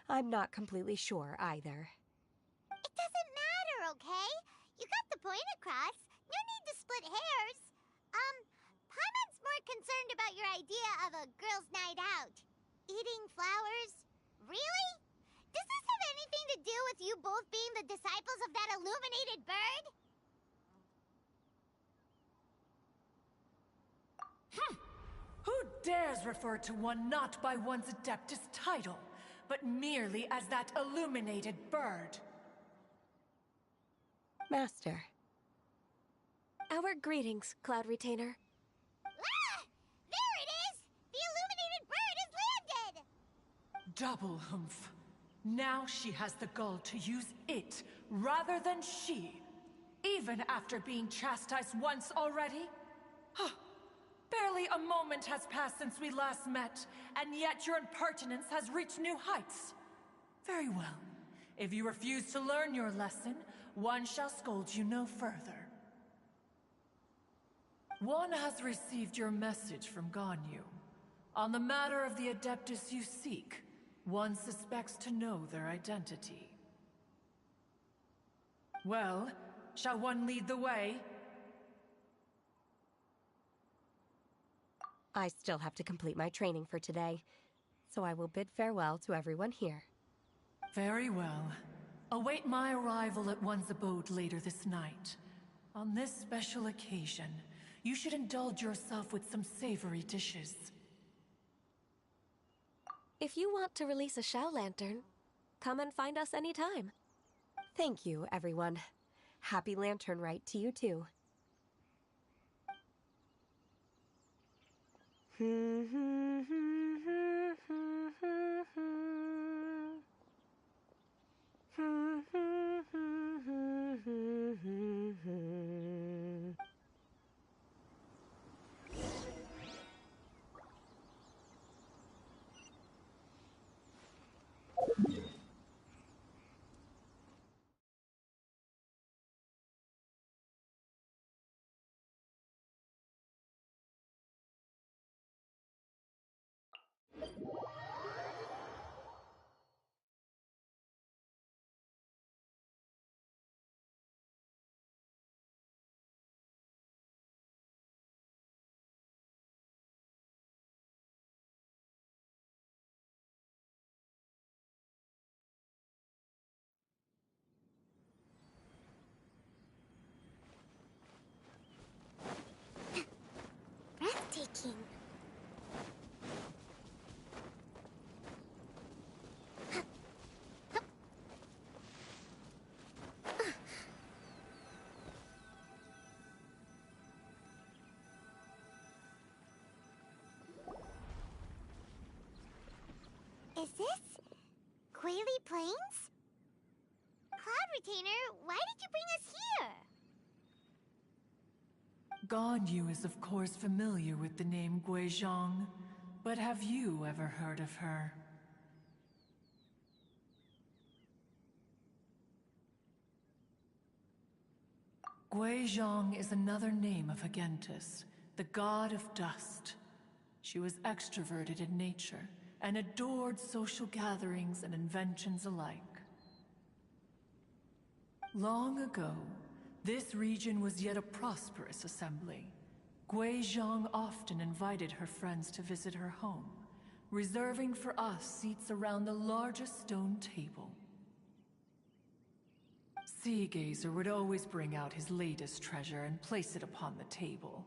I'm not completely sure either. It doesn't matter, okay? You got the point across. No need to split hairs. Paimon's more concerned about your idea of a girls' night out. Eating flowers? Really? Does this have anything to do with you both being the disciples of that illuminated bird? Who dares refer to one not by one's Adeptus title, but merely as that illuminated bird? Master. Our greetings, Cloud Retainer. Ah! There it is! The illuminated bird has landed! Double humph. Now she has the gall to use it rather than she. Even after being chastised once already? Huh. Barely a moment has passed since we last met, and yet your impertinence has reached new heights. Very well. If you refuse to learn your lesson, one shall scold you no further. One has received your message from Ganyu. On the matter of the Adeptus you seek, one suspects to know their identity. Well, shall one lead the way? I still have to complete my training for today, so I will bid farewell to everyone here. Very well. Await my arrival at one's abode later this night. On this special occasion, you should indulge yourself with some savory dishes. If you want to release a Shao Lantern, come and find us anytime. Thank you, everyone. Happy Lantern Rite to you too. Breathtaking. Is this Quaily Plains? Cloud Retainer, why did you bring us here? Ganyu is of course familiar with the name Guizhong, but have you ever heard of her? Guizhong is another name of Agentis, the god of dust. She was extroverted in nature and adored social gatherings and inventions alike. Long ago, this region was yet a prosperous assembly. Guizhong often invited her friends to visit her home, reserving for us seats around the largest stone table. Sea Gazer would always bring out his latest treasure and place it upon the table.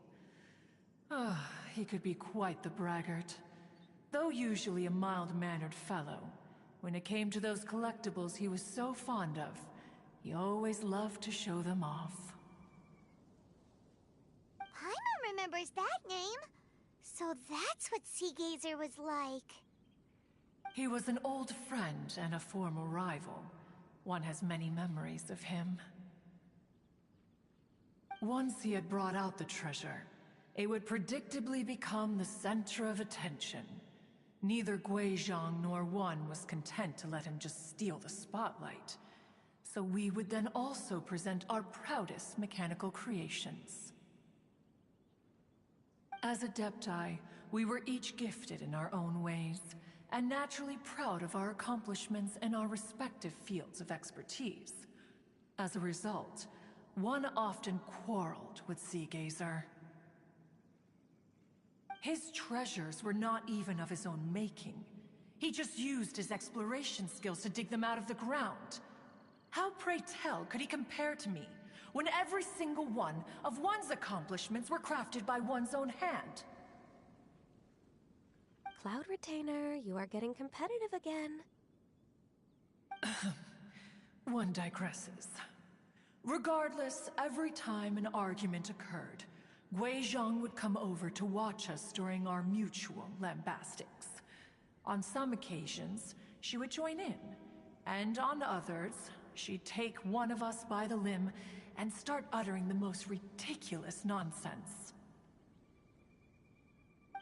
He could be quite the braggart. Though usually a mild-mannered fellow, when it came to those collectibles he was so fond of, he always loved to show them off. Paimon remembers that name. So that's what Sea Gazer was like. He was an old friend and a former rival. One has many memories of him. Once he had brought out the treasure, it would predictably become the center of attention. Neither Guizhong nor one was content to let him just steal the spotlight. So we would then also present our proudest mechanical creations. As Adepti, we were each gifted in our own ways, and naturally proud of our accomplishments in our respective fields of expertise. As a result, one often quarreled with Sea Gazer. His treasures were not even of his own making. He just used his exploration skills to dig them out of the ground. How, pray tell, could he compare to me, when every single one of one's accomplishments were crafted by one's own hand? Cloud Retainer, you are getting competitive again. One digresses. Regardless, every time an argument occurred, Guizhong would come over to watch us during our mutual lambastics. On some occasions, she would join in, and on others, she'd take one of us by the limb and start uttering the most ridiculous nonsense.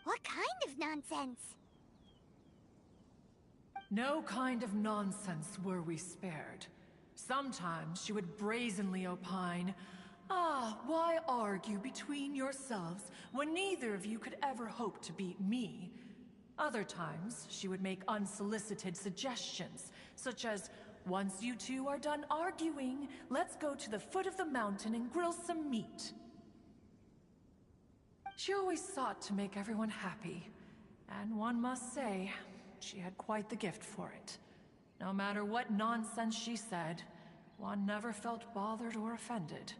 What kind of nonsense? No kind of nonsense were we spared. Sometimes she would brazenly opine, why argue between yourselves when neither of you could ever hope to beat me? Other times, she would make unsolicited suggestions, such as, once you two are done arguing, let's go to the foot of the mountain and grill some meat. She always sought to make everyone happy, and one must say, she had quite the gift for it. No matter what nonsense she said, one never felt bothered or offended.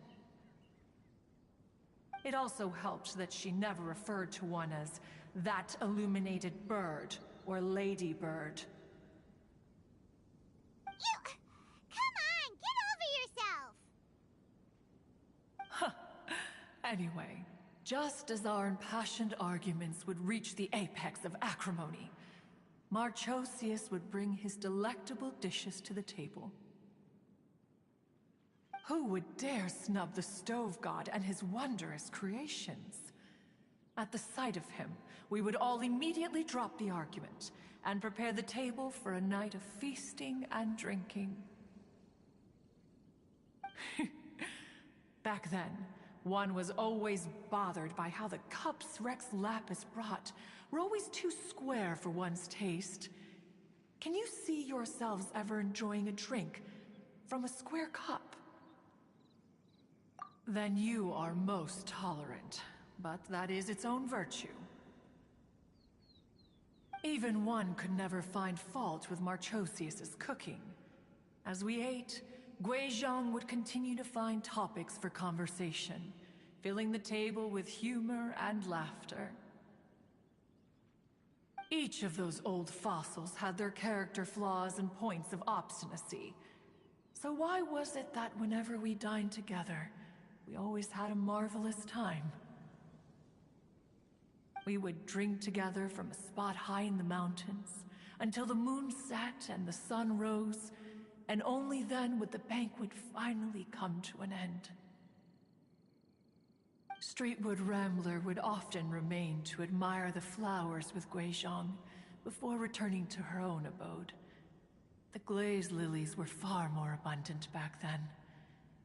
It also helped that she never referred to one as that illuminated bird or ladybird. Come on, get over yourself! Anyway, just as our impassioned arguments would reach the apex of acrimony, Marchosius would bring his delectable dishes to the table. Who would dare snub the stove god and his wondrous creations? At the sight of him, we would all immediately drop the argument and prepare the table for a night of feasting and drinking. Back then, one was always bothered by how the cups Rex Lapis brought were always too square for one's taste. Can you see yourselves ever enjoying a drink from a square cup? Then you are most tolerant, but that is its own virtue. Even one could never find fault with Marchosius's cooking. As we ate, Guizhong would continue to find topics for conversation, filling the table with humor and laughter. Each of those old fossils had their character flaws and points of obstinacy. So why was it that whenever we dined together, we always had a marvelous time? We would drink together from a spot high in the mountains until the moon set and the sun rose, and only then would the banquet finally come to an end. Streetwood Rambler would often remain to admire the flowers with Guizhong before returning to her own abode. The glaze lilies were far more abundant back then.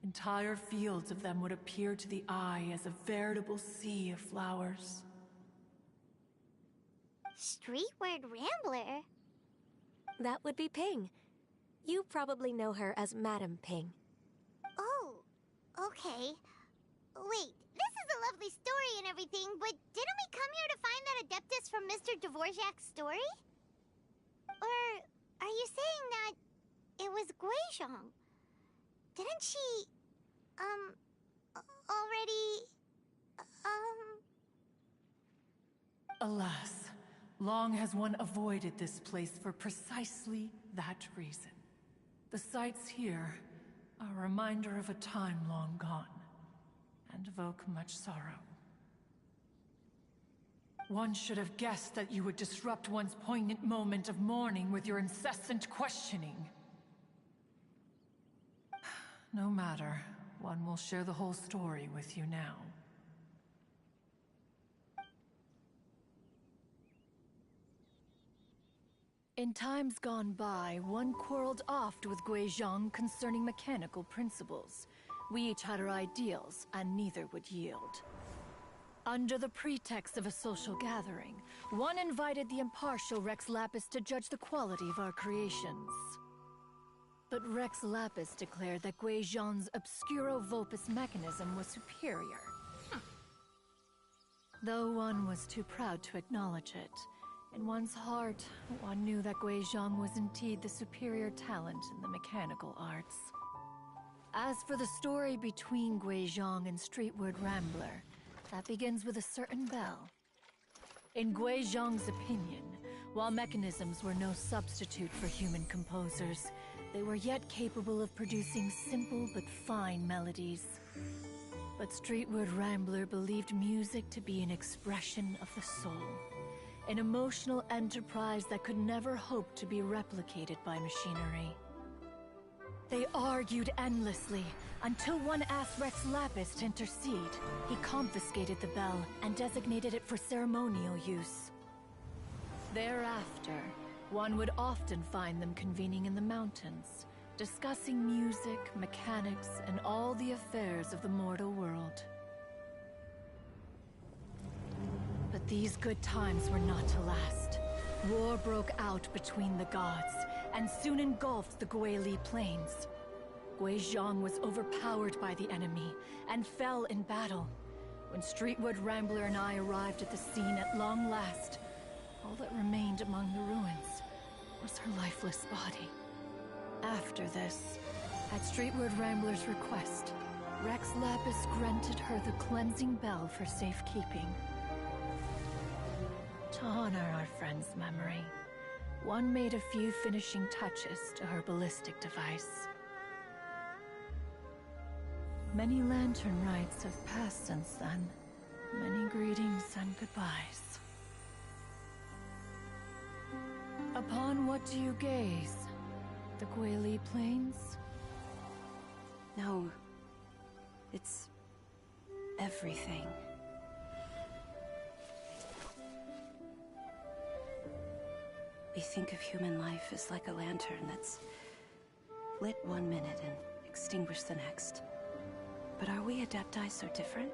Entire fields of them would appear to the eye as a veritable sea of flowers. Streetward Rambler? That would be Ping. You probably know her as Madam Ping. Oh, okay. Wait, this is a lovely story and everything, but didn't we come here to find that Adeptus from Mr. Dvorak's story? Or are you saying that it was Guizhong? Didn't she, already, Alas, long has one avoided this place for precisely that reason. The sights here are a reminder of a time long gone, and evoke much sorrow. One should have guessed that you would disrupt one's poignant moment of mourning with your incessant questioning. No matter, one will share the whole story with you now. In times gone by, one quarreled oft with Guizhong concerning mechanical principles. We each had our ideals, and neither would yield. Under the pretext of a social gathering, one invited the impartial Rex Lapis to judge the quality of our creations. But Rex Lapis declared that Guizhong's Obscuro Vulpus mechanism was superior. Though one was too proud to acknowledge it, in one's heart, one knew that Guizhong was indeed the superior talent in the mechanical arts. As for the story between Guizhong and Streetward Rambler, that begins with a certain bell. In Guizhong's opinion, While mechanisms were no substitute for human composers, they were yet capable of producing simple but fine melodies. But Streetward Rambler believed music to be an expression of the soul, an emotional enterprise that could never hope to be replicated by machinery. They argued endlessly, until one asked Rex Lapis to intercede. He confiscated the bell and designated it for ceremonial use. Thereafter, one would often find them convening in the mountains, discussing music, mechanics, and all the affairs of the mortal world. But these good times were not to last. War broke out between the gods, and soon engulfed the Guili Plains. Guizhong was overpowered by the enemy, and fell in battle. When Streetwood Rambler and I arrived at the scene at long last, all that remained among the ruins was her lifeless body. After this, at Streetwood Rambler's request, Rex Lapis granted her the cleansing bell for safekeeping. To honor our friend's memory, one made a few finishing touches to her ballistic device. Many lantern rites have passed since then. Many greetings and goodbyes. Upon what do you gaze? The Guili Plains? No. It's everything. We think of human life as like a lantern that's lit one minute and extinguished the next. But are we Adepti so different?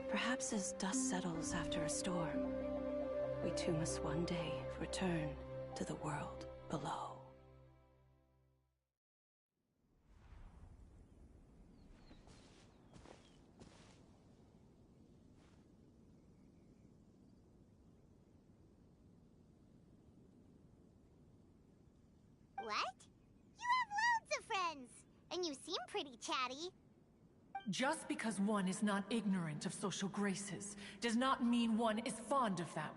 Perhaps as dust settles after a storm, we too must one day return to the world below. What? You have loads of friends, and you seem pretty chatty. Just because one is not ignorant of social graces does not mean one is fond of them.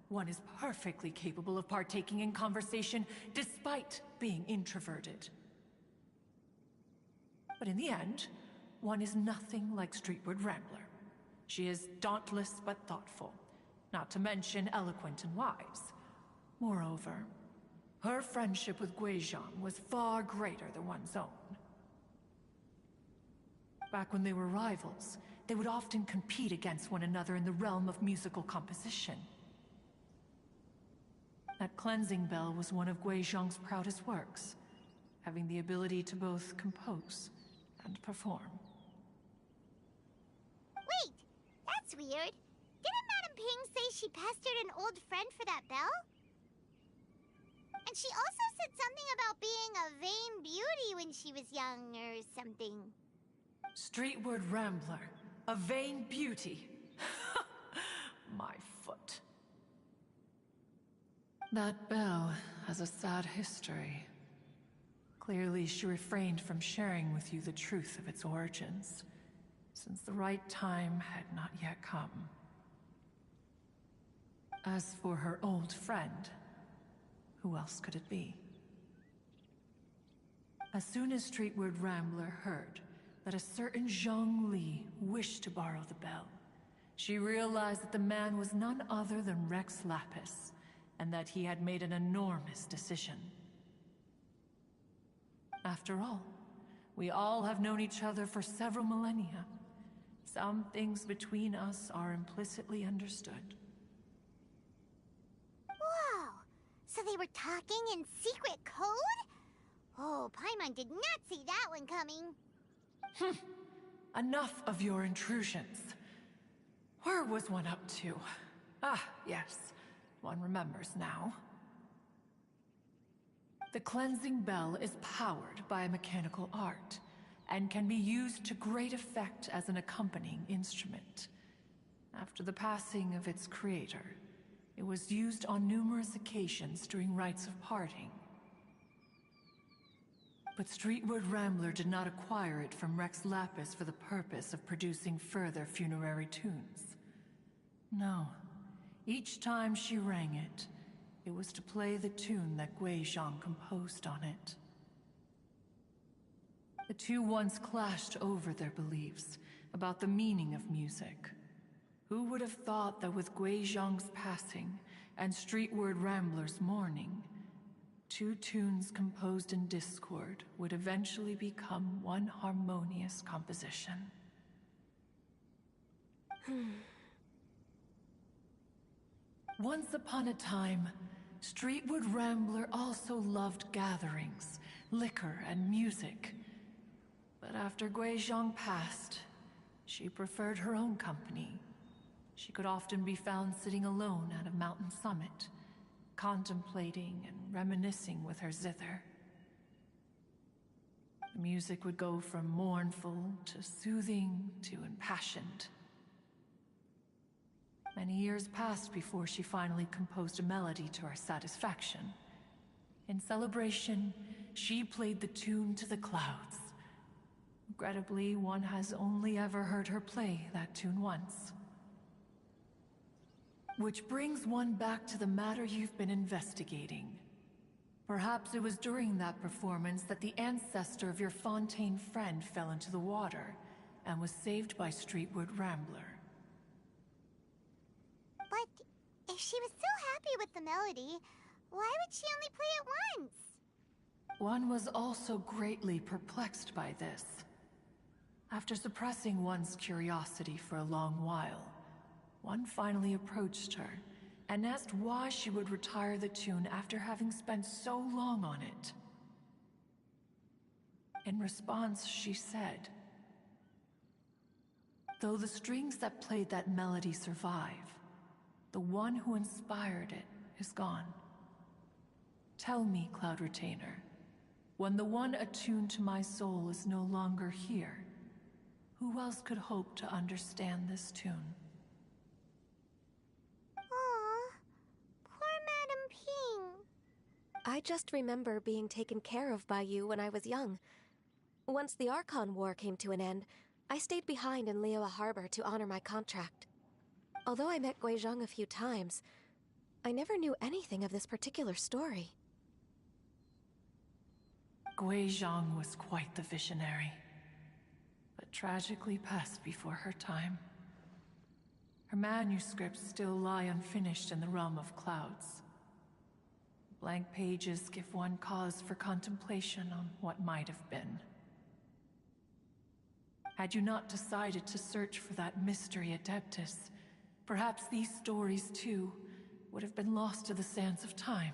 One is perfectly capable of partaking in conversation despite being introverted. But in the end, one is nothing like Streetwood Rambler. She is dauntless but thoughtful, not to mention eloquent and wise. Moreover, her friendship with Guizhong was far greater than one's own. Back when they were rivals, they would often compete against one another in the realm of musical composition. That cleansing bell was one of Guizhong's proudest works, having the ability to both compose and perform. Wait, that's weird. Didn't Madame Ping say she pestered an old friend for that bell? And she also said something about being a vain beauty when she was young or something. Streetward Rambler, a vain beauty. My foot. That bell has a sad history. Clearly, she refrained from sharing with you the truth of its origins, since the right time had not yet come. As for her old friend, who else could it be? As soon as Streetward Rambler heard that a certain Zhang Li wished to borrow the bell, she realized that the man was none other than Rex Lapis, and that he had made an enormous decision. After all, we all have known each other for several millennia. Some things between us are implicitly understood. Whoa! So they were talking in secret code? Oh, Paimon did not see that one coming. Enough of your intrusions. Where was one up to? Ah, yes. One remembers now. The cleansing bell is powered by a mechanical art, and can be used to great effect as an accompanying instrument. After the passing of its creator, it was used on numerous occasions during rites of parting. But Streetwood Rambler did not acquire it from Rex Lapis for the purpose of producing further funerary tunes. No, Each time she rang it, it was to play the tune that Guizhong composed on it. The two once clashed over their beliefs about the meaning of music. Who would have thought that with Guizhong's passing and Streetward Rambler's mourning, two tunes composed in discord would eventually become one harmonious composition? Once upon a time, Streetwood Rambler also loved gatherings, liquor, and music. But after Guizhong passed, she preferred her own company. She could often be found sitting alone at a mountain summit, contemplating and reminiscing with her zither. The music would go from mournful to soothing to impassioned. Many years passed before she finally composed a melody to her satisfaction. In celebration, she played the tune to the clouds. Regrettably, one has only ever heard her play that tune once. Which brings one back to the matter you've been investigating. Perhaps it was during that performance that the ancestor of your Fontaine friend fell into the water and was saved by Streetwood Rambler. But if she was so happy with the melody, why would she only play it once? One was also greatly perplexed by this. After suppressing one's curiosity for a long while, one finally approached her and asked why she would retire the tune after having spent so long on it. In response, she said, "Though the strings that played that melody survive, the one who inspired it is gone. Tell me, Cloud Retainer, when the one attuned to my soul is no longer here, who else could hope to understand this tune?" Aw, poor Madam Ping. I just remember being taken care of by you when I was young. Once the Archon War came to an end, I stayed behind in Liyue Harbor to honor my contract. Although I met Guizhong a few times, I never knew anything of this particular story. Guizhong was quite the visionary, but tragically passed before her time. Her manuscripts still lie unfinished in the realm of clouds. Blank pages give one cause for contemplation on what might have been. Had you not decided to search for that mystery Adeptus, perhaps these stories, too, would have been lost to the sands of time.